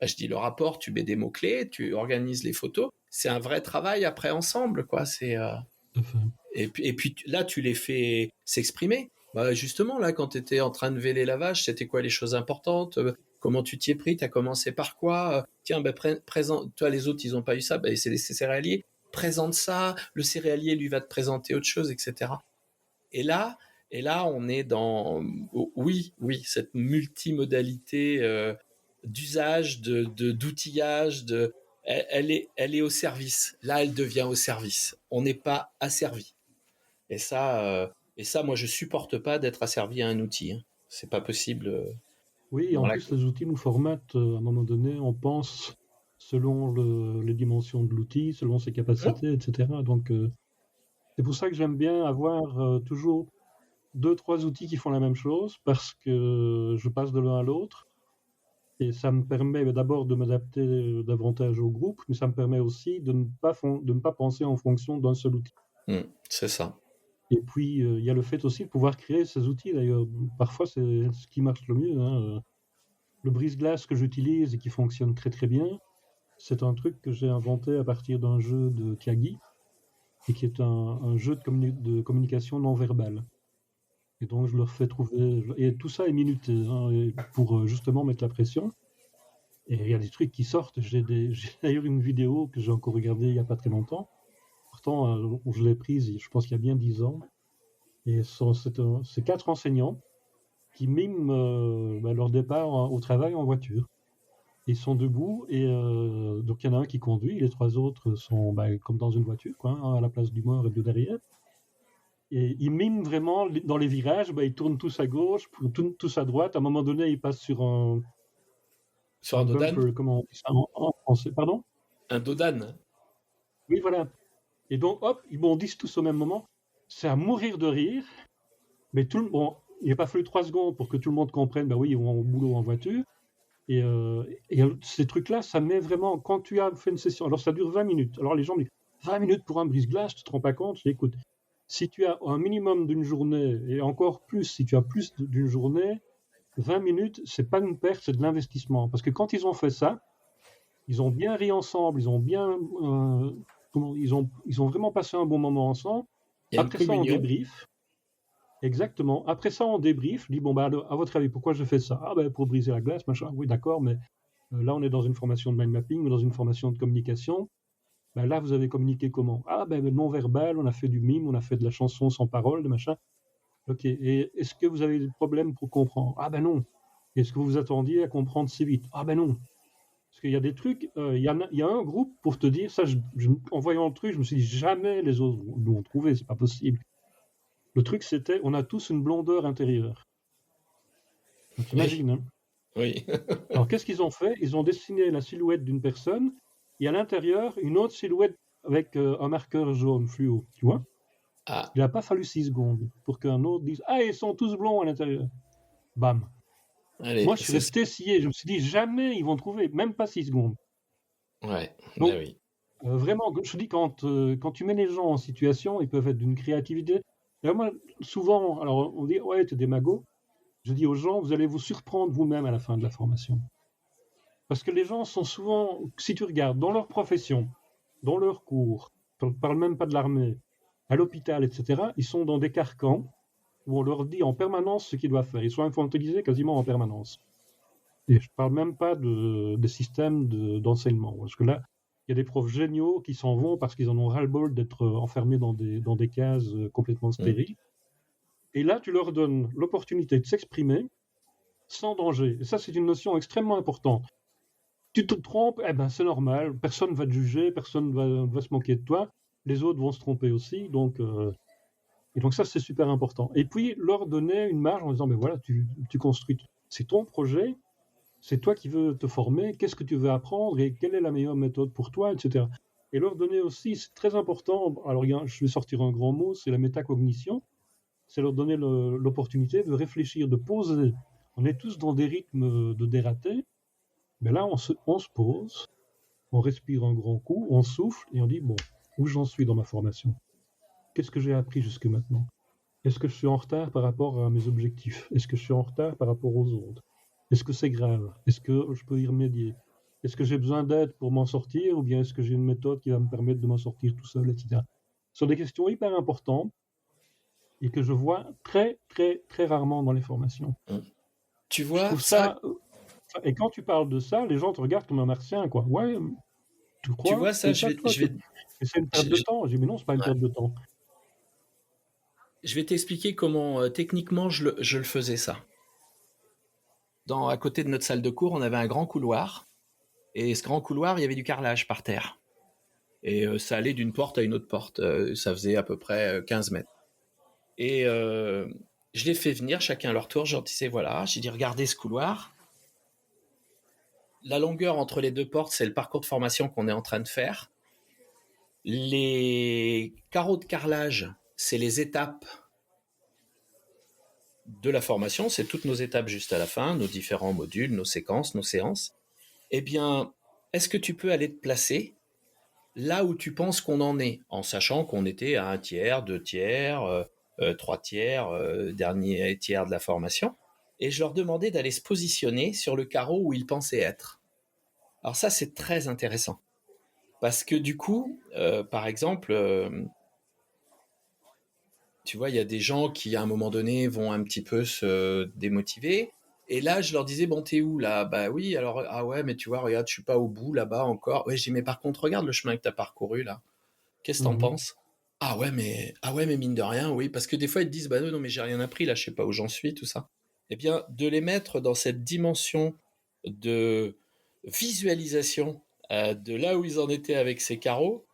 Speaker 1: Je dis le rapport, tu mets des mots-clés, tu organises les photos. C'est un vrai travail après ensemble, quoi. Et puis là, tu les fais s'exprimer. Bah, justement, là, quand tu étais en train de véler la vache, c'était quoi les choses importantes? Comment tu t'y es pris? Tu as commencé par quoi? Tiens, présente. Toi, les autres, ils n'ont pas eu ça. Bah, c'est les céréaliers. Présente ça. Le céréalier, lui, va te présenter autre chose, etc. Et là, on est dans, oui, cette multimodalité d'usage, d'outillage, elle est au service. Là, elle devient au service. On n'est pas asservi. Et ça, moi, je supporte pas d'être asservi à un outil. Hein. C'est pas possible.
Speaker 2: Oui, en plus, les outils nous formatent. À un moment donné, on pense selon les dimensions de l'outil, selon ses capacités, etc. Donc, c'est pour ça que j'aime bien avoir toujours 2-3 outils qui font la même chose, parce que je passe de l'un à l'autre. Et ça me permet d'abord de m'adapter davantage au groupe, mais ça me permet aussi de ne pas penser en fonction d'un seul outil.
Speaker 1: C'est ça.
Speaker 2: Et puis, il y a le fait aussi de pouvoir créer ces outils, d'ailleurs. Parfois, c'est ce qui marche le mieux. Hein. Le brise-glace que j'utilise et qui fonctionne très très bien, c'est un truc que j'ai inventé à partir d'un jeu de Tyagi, et qui est un jeu de communication non verbale. Et donc, je leur fais trouver... Et tout ça est minuté, hein, pour justement mettre la pression. Et il y a des trucs qui sortent. J'ai d'ailleurs une vidéo que j'ai encore regardée il n'y a pas très longtemps. Pourtant, je l'ai prise, je pense qu'il y a bien 10 ans. Et c'est 4 enseignants qui miment leur départ au travail en voiture. Ils sont debout, et donc il y en a un qui conduit, les 3 autres sont comme dans une voiture, quoi, hein, à la place du mort et de derrière. Et ils miment vraiment dans les virages, ils tournent tous à gauche, tournent tous à droite. À un moment donné, ils passent sur un
Speaker 1: dodan.
Speaker 2: bumper, comment on dit ça en français, pardon?
Speaker 1: Un dodan.
Speaker 2: Oui, voilà. Et donc, hop, ils bondissent tous au même moment. C'est à mourir de rire. Mais il n'a pas fallu 3 secondes pour que tout le monde comprenne, oui, ils vont au boulot en voiture. Et ces trucs-là, ça met vraiment... Quand tu as fait une session, alors ça dure 20 minutes. Alors les gens me disent, 20 minutes pour un brise-glace, tu te rends pas compte? Je dis, écoute, si tu as un minimum d'une journée, et encore plus, si tu as plus d'une journée, 20 minutes, c'est pas une perte, c'est de l'investissement. Parce que quand ils ont fait ça, ils ont bien ri ensemble, ils ont bien... ils ont vraiment passé un bon moment ensemble. Après ça, on débrief. Exactement. Après ça, on débrief. Je dis, à votre avis, pourquoi je fais ça? Pour briser la glace, machin. Oui, d'accord, mais là, on est dans une formation de mind mapping, dans une formation de communication. Là, vous avez communiqué comment? Non-verbal, on a fait du mime, on a fait de la chanson sans parole, de machin. Ok. Et est-ce que vous avez des problèmes pour comprendre? Non. Est-ce que vous vous attendiez à comprendre si vite? Non. Parce qu'il y a des trucs, il y a un groupe pour te dire, ça, en voyant le truc, je me suis dit, jamais les autres l'ont trouvé, c'est pas possible. Le truc, c'était, on a tous une blondeur intérieure. Donc, imagine, hein.
Speaker 1: Oui.
Speaker 2: Alors, qu'est-ce qu'ils ont fait? Ils ont dessiné la silhouette d'une personne, et à l'intérieur, une autre silhouette avec un marqueur jaune fluo, tu vois? Il n'a pas fallu 6 secondes pour qu'un autre dise, ils sont tous blonds à l'intérieur. Bam.
Speaker 1: Allez,
Speaker 2: moi, je suis resté scié. Je me suis dit, jamais ils vont trouver, même pas 6 secondes.
Speaker 1: Ouais.
Speaker 2: Donc,
Speaker 1: oui.
Speaker 2: Vraiment, je dis, quand tu mets les gens en situation, ils peuvent être d'une créativité. Et moi, souvent, alors on dit, ouais, tu es démago. Je dis aux gens, vous allez vous surprendre vous-même à la fin de la formation. Parce que les gens sont souvent, si tu regardes, dans leur profession, dans leur cours, on ne parle même pas de l'armée, à l'hôpital, etc., ils sont dans des carcans où on leur dit en permanence ce qu'ils doivent faire. Ils sont infantilisés quasiment en permanence. Et je ne parle même pas des systèmes d'enseignement. Parce que là, il y a des profs géniaux qui s'en vont parce qu'ils en ont ras-le-bol d'être enfermés dans des cases complètement stériles. Et là, tu leur donnes l'opportunité de s'exprimer sans danger. Et ça, c'est une notion extrêmement importante. Tu te trompes, c'est normal. Personne ne va te juger, personne ne va se moquer de toi. Les autres vont se tromper aussi. Et donc ça, c'est super important. Et puis, leur donner une marge en disant, voilà, tu construis. C'est ton projet. C'est toi qui veux te former, qu'est-ce que tu veux apprendre et quelle est la meilleure méthode pour toi, etc. Et leur donner aussi, c'est très important, alors je vais sortir un grand mot, c'est la métacognition, c'est leur donner l'opportunité de réfléchir, de poser. On est tous dans des rythmes de dératé, mais là on se pose, on respire un grand coup, on souffle et on dit, où j'en suis dans ma formation? Qu'est-ce que j'ai appris jusque maintenant? Est-ce que je suis en retard par rapport à mes objectifs? Est-ce que je suis en retard par rapport aux autres? Est-ce que c'est grave? Est-ce que je peux y remédier? Est-ce que j'ai besoin d'aide pour m'en sortir ou bien est-ce que j'ai une méthode qui va me permettre de m'en sortir tout seul, etc. Ce sont des questions hyper importantes et que je vois très, très, très rarement dans les formations.
Speaker 1: Tu
Speaker 2: Je
Speaker 1: vois,
Speaker 2: trouve
Speaker 1: ça,
Speaker 2: ça... Et quand tu parles de ça, les gens te regardent comme un martien, quoi. Ouais, tu
Speaker 1: tu
Speaker 2: crois?
Speaker 1: vois ça,
Speaker 2: C'est ça, toi? Et c'est une perte
Speaker 1: je-
Speaker 2: de
Speaker 1: je-
Speaker 2: temps. J'ai dit, mais non, c'est pas une perte de temps.
Speaker 1: je vais t'expliquer comment techniquement je le faisais ça. À côté de notre salle de cours, on avait un grand couloir. Et ce grand couloir, il y avait du carrelage par terre. Et ça allait d'une porte à une autre porte. Ça faisait à peu près 15 mètres. Et je les fais venir, chacun à leur tour. Je leur disais, voilà, j'ai dit, regardez ce couloir. La longueur entre les deux portes, c'est le parcours de formation qu'on est en train de faire. Les carreaux de carrelage, c'est les étapes de la formation. C'est toutes nos étapes juste à la fin, nos différents modules, nos séquences, nos séances. Eh bien, est-ce que tu peux aller te placer là où tu penses qu'on en est, en sachant qu'on était à 1 tiers, 2 tiers, 3 tiers, dernier tiers de la formation. Et je leur demandais d'aller se positionner sur le carreau où ils pensaient être. Alors ça, c'est très intéressant. Parce que du coup, par exemple, tu vois, il y a des gens qui, à un moment donné, vont un petit peu se démotiver. Et là, je leur disais, bon, t'es où là? Bah oui, alors, ah ouais, mais tu vois, regarde, je suis pas au bout là-bas encore. Ouais, je dis, mais par contre, regarde le chemin que t'as parcouru là. Qu'est-ce que t'en
Speaker 2: Mhm.
Speaker 1: penses? Ah ouais, mais mine de rien, oui, parce que des fois ils te disent, bah non, mais j'ai rien appris là, je sais pas où j'en suis, tout ça. Eh bien, de les mettre dans cette dimension de visualisation de là où ils en étaient avec ces carreaux,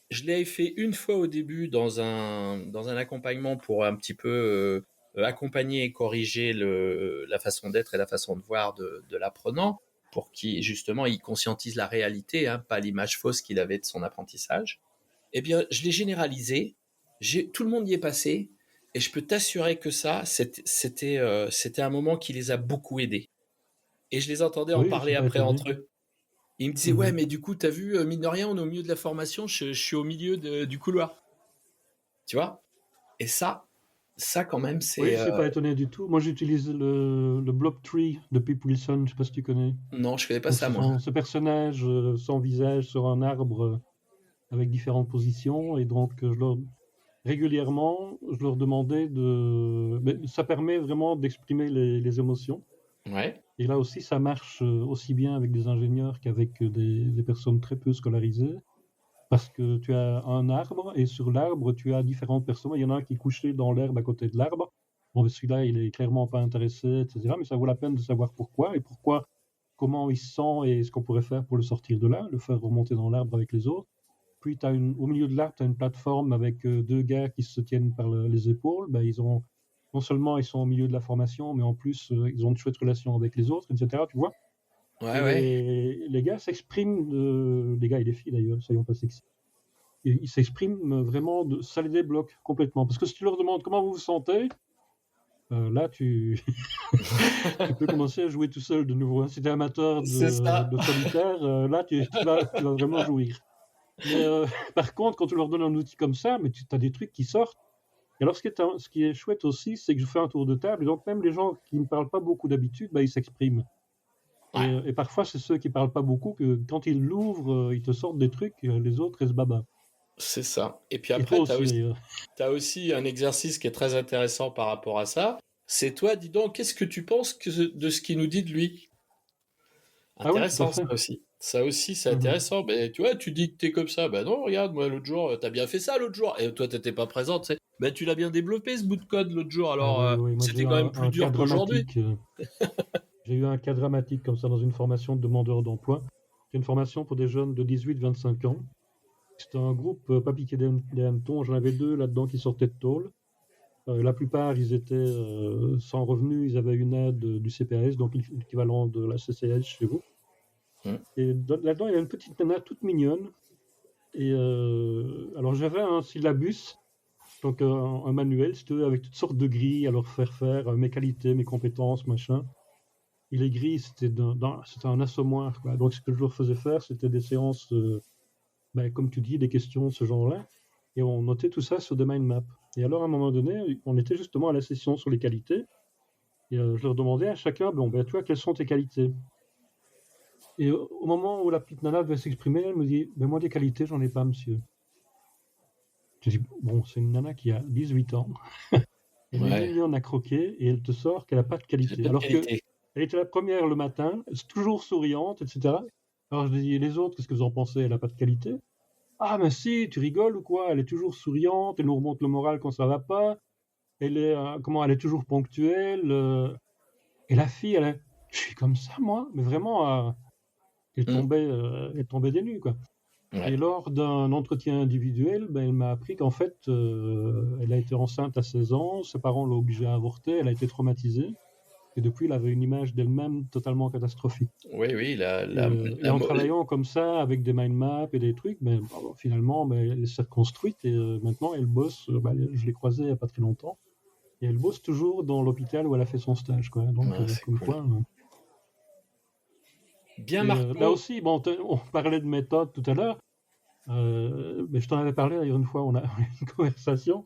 Speaker 1: je l'ai fait une fois au début dans un accompagnement pour un petit peu accompagner et corriger la façon d'être et la façon de voir de l'apprenant, pour qu'il justement il conscientise la réalité, hein, pas l'image fausse qu'il avait de son apprentissage. Eh bien, je l'ai généralisé. Tout le monde y est passé. Et je peux t'assurer que ça, c'était un moment qui les a beaucoup aidés. Et je les entendais en
Speaker 2: Oui, je
Speaker 1: parler
Speaker 2: suis pas
Speaker 1: après
Speaker 2: étonné.
Speaker 1: entre eux. Ils me disaient, ouais,
Speaker 2: Mhm.
Speaker 1: mais du coup, t'as vu, mine de rien, on est au milieu de la formation, je suis au milieu du couloir. Tu vois? Et ça quand même,
Speaker 2: Oui,
Speaker 1: c'est...
Speaker 2: je suis pas étonné du tout. Moi, j'utilise le Blob Tree de Pip Wilson. Je sais pas si tu connais.
Speaker 1: Non, je connais pas
Speaker 2: Donc,
Speaker 1: ça,
Speaker 2: ce
Speaker 1: moi.
Speaker 2: sont ce personnage sans visage sur un arbre avec différentes positions. Et donc, régulièrement, je leur demandais de... Mais ça permet vraiment d'exprimer les émotions.
Speaker 1: Ouais.
Speaker 2: Et là aussi, ça marche aussi bien avec des ingénieurs qu'avec des personnes très peu scolarisées. Parce que tu as un arbre et sur l'arbre, tu as différentes personnes. Il y en a un qui est couché dans l'herbe à côté de l'arbre. Bon, celui-là, il est clairement pas intéressé, etc. Mais ça vaut la peine de savoir pourquoi et pourquoi, comment il se sent et ce qu'on pourrait faire pour le sortir de là, le faire remonter dans l'arbre avec les autres. Puis, au milieu de l'arbre, tu as une plateforme avec deux gars qui se tiennent par les épaules. Ben, non seulement ils sont au milieu de la formation, mais en plus, ils ont de chouettes relations avec les autres, etc. Tu vois?
Speaker 1: Ouais,
Speaker 2: Et
Speaker 1: ouais.
Speaker 2: les gars s'expriment, les gars et les filles d'ailleurs, soyons pas sexy. Ils s'expriment vraiment, ça les débloque complètement. Parce que si tu leur demandes comment vous vous sentez, là, tu peux commencer à jouer tout seul de nouveau, hein. Si tu es amateur
Speaker 1: C'est ça.
Speaker 2: de solitaire, là, tu vas vraiment jouir. Mais par contre, quand tu leur donnes un outil comme ça, mais tu as des trucs qui sortent. Et alors, ce qui est chouette aussi, c'est que je fais un tour de table, et donc même les gens qui ne parlent pas beaucoup d'habitude, bah, ils s'expriment.
Speaker 1: Ouais,
Speaker 2: Et parfois, c'est ceux qui ne parlent pas beaucoup que quand ils l'ouvrent, ils te sortent des trucs, les autres restent baba.
Speaker 1: c'est ça. Et puis
Speaker 2: Et toi
Speaker 1: après,
Speaker 2: aussi, d'ailleurs.
Speaker 1: tu as aussi un exercice qui est très intéressant par rapport à ça. C'est toi, dis donc, qu'est-ce que tu penses de ce qu'il nous dit de lui?
Speaker 2: Ah oui, tout à
Speaker 1: Intéressant, ça
Speaker 2: fait.
Speaker 1: aussi. Ça aussi, c'est
Speaker 2: Mhm.
Speaker 1: intéressant. Mais tu vois, tu dis que t'es comme ça. Ben non, regarde, moi, l'autre jour, t'as bien fait ça l'autre jour. Et toi, t'étais pas présente, tu sais. Ben, tu l'as bien développé, ce bout de code, l'autre jour.
Speaker 2: Ah
Speaker 1: Alors,
Speaker 2: oui, oui, moi j'ai eu
Speaker 1: c'était quand même plus
Speaker 2: un cas
Speaker 1: dur qu'aujourd'hui.
Speaker 2: dramatique. J'ai eu un cas dramatique comme ça dans une formation de demandeurs d'emploi. C'est une formation pour des jeunes de 18-25 ans. C'était un groupe pas piqué des hannetons. J'en avais deux là-dedans qui sortaient de tôle. La plupart, ils étaient sans revenus. Ils avaient une aide du CPAS, donc l'équivalent de la CCS chez vous.
Speaker 1: Hum.
Speaker 2: Et là-dedans, il y a une petite nana toute mignonne. Et alors j'avais un syllabus, donc un manuel, si tu veux, avec toutes sortes de grilles à leur faire faire, mes qualités, mes compétences, machin. Et les grilles, c'était un assommoir, quoi. Donc ce que je leur faisais faire, c'était des séances, ben, comme tu dis, des questions de ce genre-là. Et on notait tout ça sur des mind maps. Et alors à un moment donné, on était justement à la session sur les qualités. Et je leur demandais à chacun, bon, ben, tu vois, quelles sont tes qualités? Et au moment où la petite nana devait s'exprimer, elle me dit « moi, des qualités, j'en ai pas, monsieur. » Je dis « Bon, c'est une nana qui a 18 ans. Elle est mignonne à croquer et elle te sort qu'elle n'a pas de qualité. » Alors qu'elle était la première le matin, toujours souriante, etc. Alors je dis « Les autres, qu'est-ce que vous en pensez? Elle n'a pas de qualité? » « Ah, mais si, tu rigoles ou quoi? Elle est toujours souriante, elle nous remonte le moral quand ça va pas. Elle est, elle est toujours ponctuelle. Et la fille, je suis comme ça, moi, mais vraiment, elle tombait des nues, quoi.
Speaker 1: Ouais.
Speaker 2: Et lors d'un entretien individuel, elle m'a appris qu'en fait, elle a été enceinte à 16 ans, ses parents l'ont obligée à avorter, elle a été traumatisée, et depuis, elle avait une image d'elle-même totalement catastrophique.
Speaker 1: Oui,
Speaker 2: Et en travaillant comme ça, avec des mind maps et des trucs, finalement, elle s'est reconstruite, et maintenant, elle bosse, je l'ai croisée il n'y a pas très longtemps, et elle bosse toujours dans l'hôpital où elle a fait son stage, quoi. Donc, comme
Speaker 1: cool.
Speaker 2: quoi...
Speaker 1: Bien marqué.
Speaker 2: Là aussi, on parlait de méthode tout à l'heure, mais je t'en avais parlé d'ailleurs une fois, on a eu une conversation.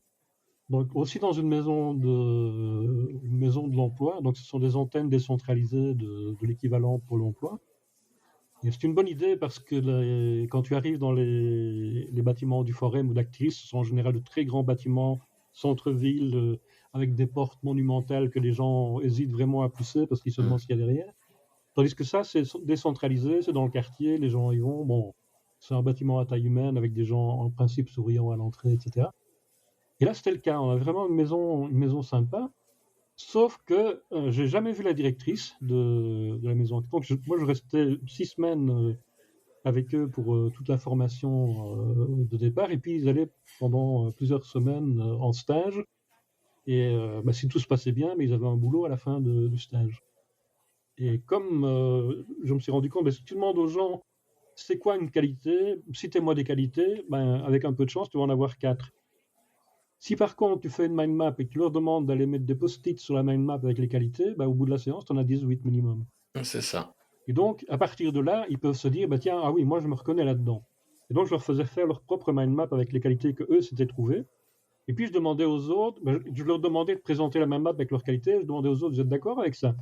Speaker 2: Donc aussi dans une maison de l'emploi, donc ce sont des antennes décentralisées de l'équivalent pour l'emploi. Et c'est une bonne idée parce que quand tu arrives dans les bâtiments du Forum ou d'Actis, ce sont en général de très grands bâtiments, centre-ville, avec des portes monumentales que les gens hésitent vraiment à pousser parce qu'ils se demandent ce qu'il y a derrière. Tandis que ça, c'est décentralisé, c'est dans le quartier, les gens y vont. Bon, c'est un bâtiment à taille humaine avec des gens en principe souriants à l'entrée, etc. Et là, c'était le cas. On a vraiment une maison sympa. Sauf que j'ai jamais vu la directrice de la maison. Donc, moi, je restais 6 semaines avec eux pour toute la formation de départ. Et puis, ils allaient pendant plusieurs semaines en stage. Et si tout se passait bien, mais ils avaient un boulot à la fin du stage. Et comme je me suis rendu compte, si tu demandes aux gens c'est quoi une qualité, citez-moi des qualités, avec un peu de chance, tu vas en avoir 4. Si par contre tu fais une mind map et que tu leur demandes d'aller mettre des post-it sur la mind map avec les qualités, au bout de la séance, tu en as 18 minimum.
Speaker 1: C'est ça.
Speaker 2: Et donc, à partir de là, ils peuvent se dire, tiens, ah oui, moi je me reconnais là-dedans. Et donc, je leur faisais faire leur propre mind map avec les qualités que eux s'étaient trouvées. Et puis, je demandais aux autres, je leur demandais de présenter la mind map avec leurs qualités, je demandais aux autres, vous êtes d'accord avec ça?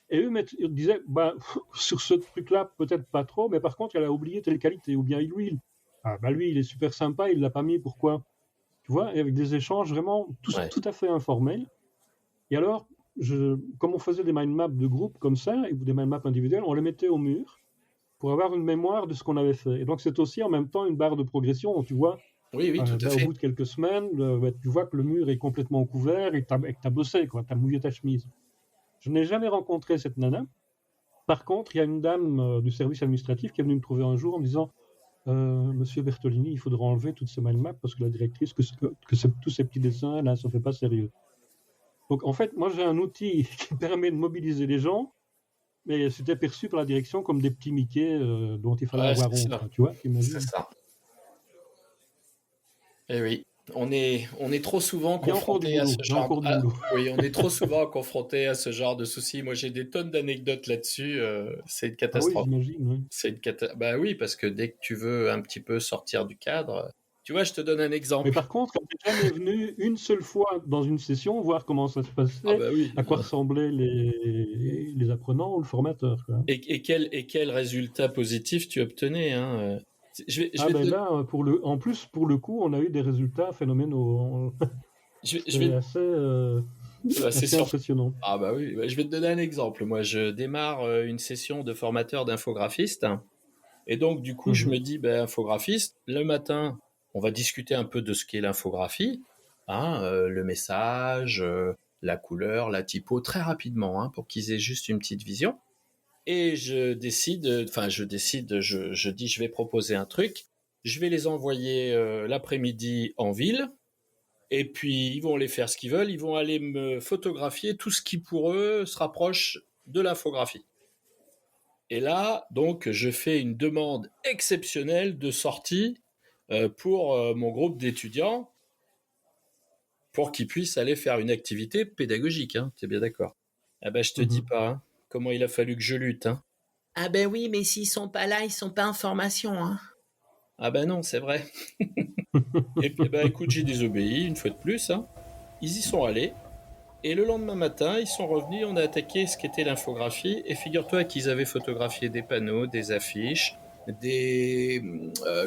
Speaker 2: Et eux ils disaient, sur ce truc-là, peut-être pas trop, mais par contre, elle a oublié telle qualité, ou bien lui, lui, il est super sympa, il l'a pas mis, pourquoi? Tu vois, et avec des échanges vraiment tout à fait informels. Et alors, comme on faisait des mind maps de groupe comme ça, ou des mind maps individuels, on les mettait au mur pour avoir une mémoire de ce qu'on avait fait. Et donc, c'est aussi en même temps une barre de progression, tu vois.
Speaker 1: Oui, tout à fait.
Speaker 2: Au bout de quelques semaines, tu vois que le mur est complètement couvert et que tu as bossé, tu as mouillé ta chemise. Je n'ai jamais rencontré cette nana. Par contre, il y a une dame du service administratif qui est venue me trouver un jour en me disant Monsieur Bertolini, il faudra enlever toutes ces mind maps parce que la directrice, que tous ces petits dessins, là, ça ne fait pas sérieux. Donc, en fait, moi, j'ai un outil qui permet de mobiliser les gens, mais c'était perçu par la direction comme des petits Mickey dont il fallait avoir honte. Tu vois,
Speaker 1: c'est ça. Eh oui. On est trop souvent confronté à ce genre on est trop souvent confronté à ce genre de soucis. Moi, j'ai des tonnes d'anecdotes là-dessus. C'est une catastrophe.
Speaker 2: Ah oui, j'imagine. Oui.
Speaker 1: C'est une oui, parce que dès que tu veux un petit peu sortir du cadre, tu vois, je te donne un exemple.
Speaker 2: Mais par contre, on n'est jamais venu une seule fois dans une session voir comment ça se passait, à quoi ressemblaient les apprenants ou le formateur. Quoi.
Speaker 1: Et quel résultat positif tu obtenais, hein
Speaker 2: là, en plus, pour le coup, on a eu des résultats phénoménaux. C'est assez impressionnant.
Speaker 1: Ah oui, je vais te donner un exemple. Moi, je démarre une session de formateur d'infographiste. Et donc, du coup, je me dis, infographiste, le matin, on va discuter un peu de ce qu'est l'infographie, le message, la couleur, la typo, très rapidement, pour qu'ils aient juste une petite vision. Et je dis, je vais proposer un truc, je vais les envoyer l'après-midi en ville, et puis ils vont aller faire ce qu'ils veulent, ils vont aller me photographier tout ce qui pour eux se rapproche de l'infographie. Et là, donc, je fais une demande exceptionnelle de sortie pour mon groupe d'étudiants pour qu'ils puissent aller faire une activité pédagogique, t'es bien d'accord? Je te dis pas comment il a fallu que je lutte.
Speaker 3: Ah ben oui, mais s'ils sont pas là, ils sont pas en formation.
Speaker 1: Ah ben non, c'est vrai. Et puis écoute, j'ai désobéi une fois de plus. Ils y sont allés. Et le lendemain matin, ils sont revenus, on a attaqué ce qu'était l'infographie. Et figure-toi qu'ils avaient photographié des panneaux, des affiches,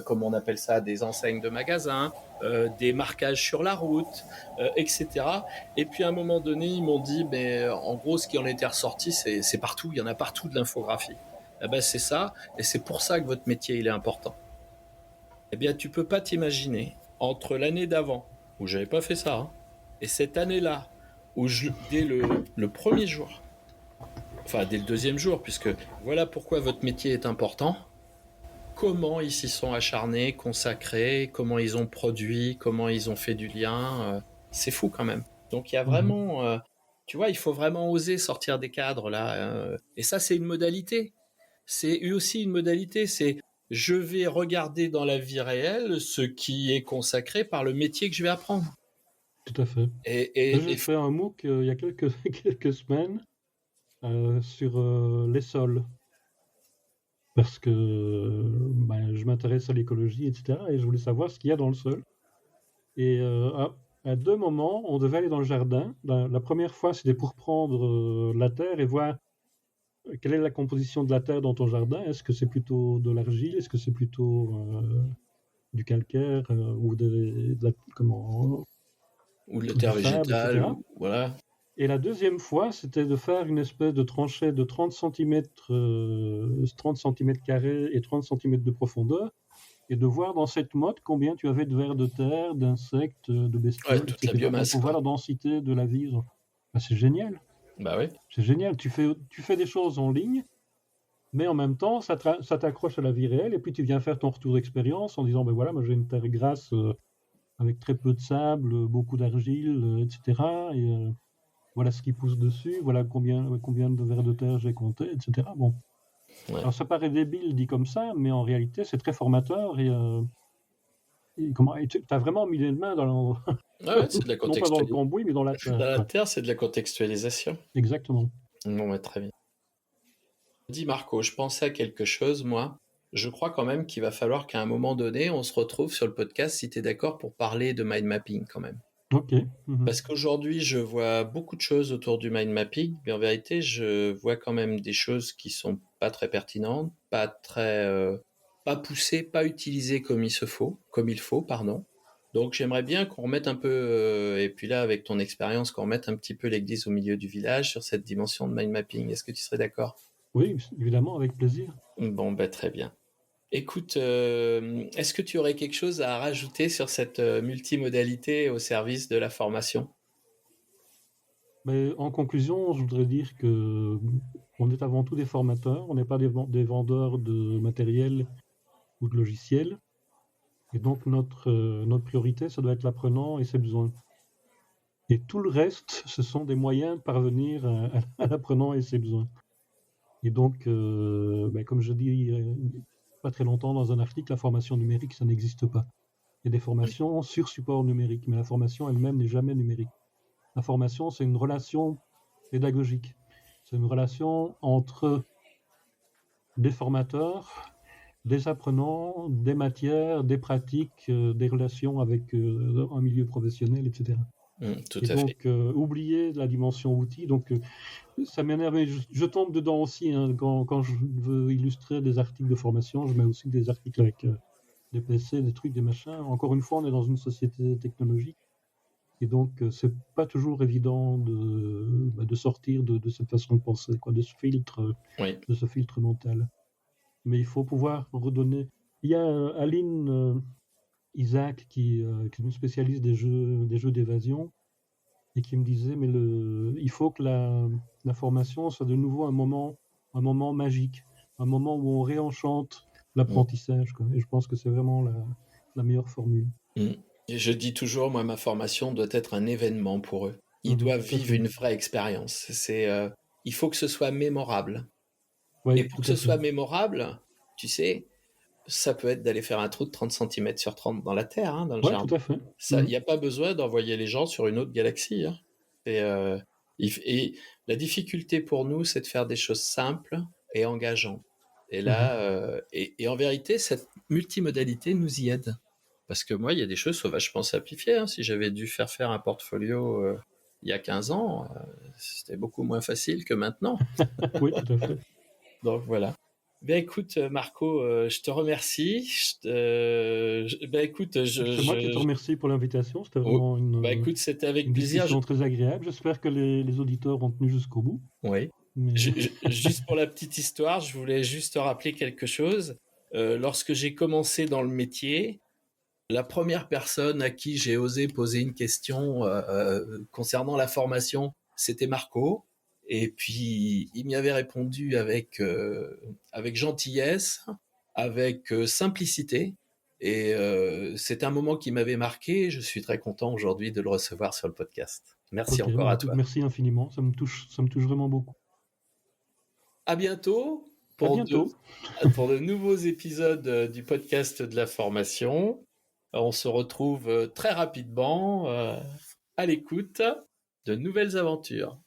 Speaker 1: comment on appelle ça, des enseignes de magasins, des marquages sur la route, etc. Et puis à un moment donné, ils m'ont dit, mais en gros, ce qui en était ressorti, c'est partout, il y en a partout de l'infographie. Eh ben, c'est ça, et c'est pour ça que votre métier il est important. Eh bien, tu peux pas t'imaginer, entre l'année d'avant, où j'avais pas fait ça, hein, et cette année-là, où dès le premier jour, enfin dès le deuxième jour, puisque voilà pourquoi votre métier est important, comment ils s'y sont acharnés, consacrés, comment ils ont produit, comment ils ont fait du lien, c'est fou quand même. Donc il y a vraiment, tu vois, il faut vraiment oser sortir des cadres là, et ça c'est une modalité. C'est aussi une modalité, c'est je vais regarder dans la vie réelle ce qui est consacré par le métier que je vais apprendre.
Speaker 2: Tout à fait. J'ai fait un MOOC il y a quelques semaines sur les sols. Parce que je m'intéresse à l'écologie, etc. Et je voulais savoir ce qu'il y a dans le sol. Et à deux moments, on devait aller dans le jardin. La première fois, c'était pour prendre la terre et voir quelle est la composition de la terre dans ton jardin. Est-ce que c'est plutôt de l'argile? Est-ce que c'est plutôt du calcaire ou
Speaker 1: ou de la terre
Speaker 2: du sable,
Speaker 1: végétale,
Speaker 2: etc.
Speaker 1: voilà.
Speaker 2: Et la deuxième fois, c'était de faire une espèce de tranchée de 30 cm, 30 cm carrés et 30 cm de profondeur, et de voir dans cette motte combien tu avais de vers de terre, d'insectes, de bestioles,
Speaker 1: Ouais, toute
Speaker 2: etc.
Speaker 1: la biomasse,
Speaker 2: pour voir
Speaker 1: quoi.
Speaker 2: la densité de la vie. C'est génial.
Speaker 1: Bah oui.
Speaker 2: C'est génial. Tu fais des choses en ligne, mais en même temps, ça t'accroche à la vie réelle, et puis tu viens faire ton retour d'expérience en disant, ben voilà, moi j'ai une terre grasse avec très peu de sable, beaucoup d'argile, etc. Et voilà ce qui pousse dessus, voilà combien de vers de terre j'ai compté, etc. Bon.
Speaker 1: Ouais.
Speaker 2: Alors ça paraît débile dit comme ça, mais en réalité c'est très formateur et tu as vraiment mis les mains dans
Speaker 1: Ouais, c'est de la
Speaker 2: non pas dans le
Speaker 1: contextualisation.
Speaker 2: cambouis, mais dans la terre.
Speaker 1: Dans la
Speaker 2: Quoi.
Speaker 1: terre, c'est de la contextualisation.
Speaker 2: Exactement.
Speaker 1: Bon, ouais, très bien. Dis Marco, je pensais à quelque chose, moi. Je crois quand même qu'il va falloir qu'à un moment donné, on se retrouve sur le podcast, si tu es d'accord, pour parler de mind mapping quand même.
Speaker 2: Ok.
Speaker 1: Parce qu'aujourd'hui, je vois beaucoup de choses autour du mind mapping, mais en vérité, je vois quand même des choses qui sont pas très pertinentes, pas très, pas poussées, pas utilisées comme il faut, pardon. Donc, j'aimerais bien qu'on remette un peu, et puis là, avec ton expérience, qu'on remette un petit peu l'église au milieu du village sur cette dimension de mind mapping. Est-ce que tu serais d'accord?
Speaker 2: Oui, évidemment, avec plaisir.
Speaker 1: Bon, bah, très bien. Écoute, est-ce que tu aurais quelque chose à rajouter sur cette multimodalité au service de la formation?
Speaker 2: Mais en conclusion, je voudrais dire que on est avant tout des formateurs, on n'est pas des vendeurs de matériel ou de logiciels. Et donc notre priorité, ça doit être l'apprenant et ses besoins. Et tout le reste, ce sont des moyens de parvenir à l'apprenant et ses besoins. Et donc, comme je dis pas très longtemps dans un article, la formation numérique, ça n'existe pas. Il y a des formations sur support numérique, mais la formation elle-même n'est jamais numérique. La formation, c'est une relation pédagogique. C'est une relation entre des formateurs, des apprenants, des matières, des pratiques, des relations avec un milieu professionnel, etc.
Speaker 1: Tout
Speaker 2: Et
Speaker 1: à fait.
Speaker 2: donc, oublier la dimension outil. Donc, ça m'énerve, mais je tombe dedans aussi. Hein, quand je veux illustrer des articles de formation, je mets aussi des articles avec des PC, des trucs, des machins. Encore une fois, on est dans une société technologique. Et donc, c'est pas toujours évident de sortir de cette façon de penser, quoi,
Speaker 1: Oui.
Speaker 2: de ce filtre mental. Mais il faut pouvoir redonner. Il y a Aline Isaac qui est une spécialiste des jeux d'évasion et qui me disait mais il faut que la formation soit de nouveau un moment magique, un moment où on réenchante l'apprentissage. Quoi. Et je pense que c'est vraiment la meilleure formule.
Speaker 1: Et je dis toujours, moi, ma formation doit être un événement pour eux. Ils doivent
Speaker 2: Tout à
Speaker 1: vivre
Speaker 2: fait.
Speaker 1: une vraie expérience. Il faut que ce soit mémorable. Et
Speaker 2: Oui,
Speaker 1: pour
Speaker 2: tout
Speaker 1: que
Speaker 2: à
Speaker 1: ce
Speaker 2: fait.
Speaker 1: soit mémorable, tu sais, ça peut être d'aller faire un trou de 30 cm sur 30 dans la terre, hein, dans le
Speaker 2: Oui, tout
Speaker 1: jardin.
Speaker 2: à fait.
Speaker 1: Il n'y a pas besoin d'envoyer les gens sur une autre galaxie. Hein. Et la difficulté pour nous, c'est de faire des choses simples et engageantes. Et là, et en vérité, cette multimodalité nous y aide. Parce que moi, il y a des choses qui sont vachement simplifiées. Hein. Si j'avais dû faire un portfolio il y a 15 ans, c'était beaucoup moins facile que maintenant.
Speaker 2: Oui, tout à fait.
Speaker 1: Donc voilà. Ben écoute, Marco, je te remercie.
Speaker 2: C'est moi qui te remercie pour l'invitation. C'était vraiment
Speaker 1: écoute, c'était avec
Speaker 2: une
Speaker 1: plaisir.
Speaker 2: discussion très agréable. J'espère que les auditeurs ont tenu jusqu'au bout.
Speaker 1: Oui.
Speaker 2: Mais...
Speaker 1: Juste pour la petite histoire, je voulais juste te rappeler quelque chose. Lorsque j'ai commencé dans le métier, la première personne à qui j'ai osé poser une question concernant la formation, c'était Marco. Et puis, il m'y avait répondu avec gentillesse, avec simplicité. Et c'est un moment qui m'avait marqué. Je suis très content aujourd'hui de le recevoir sur le podcast. Merci encore à toi.
Speaker 2: Merci infiniment. Ça me touche vraiment beaucoup.
Speaker 1: À bientôt
Speaker 2: À bientôt.
Speaker 1: pour de nouveaux épisodes du podcast de la formation. On se retrouve très rapidement à l'écoute de nouvelles aventures.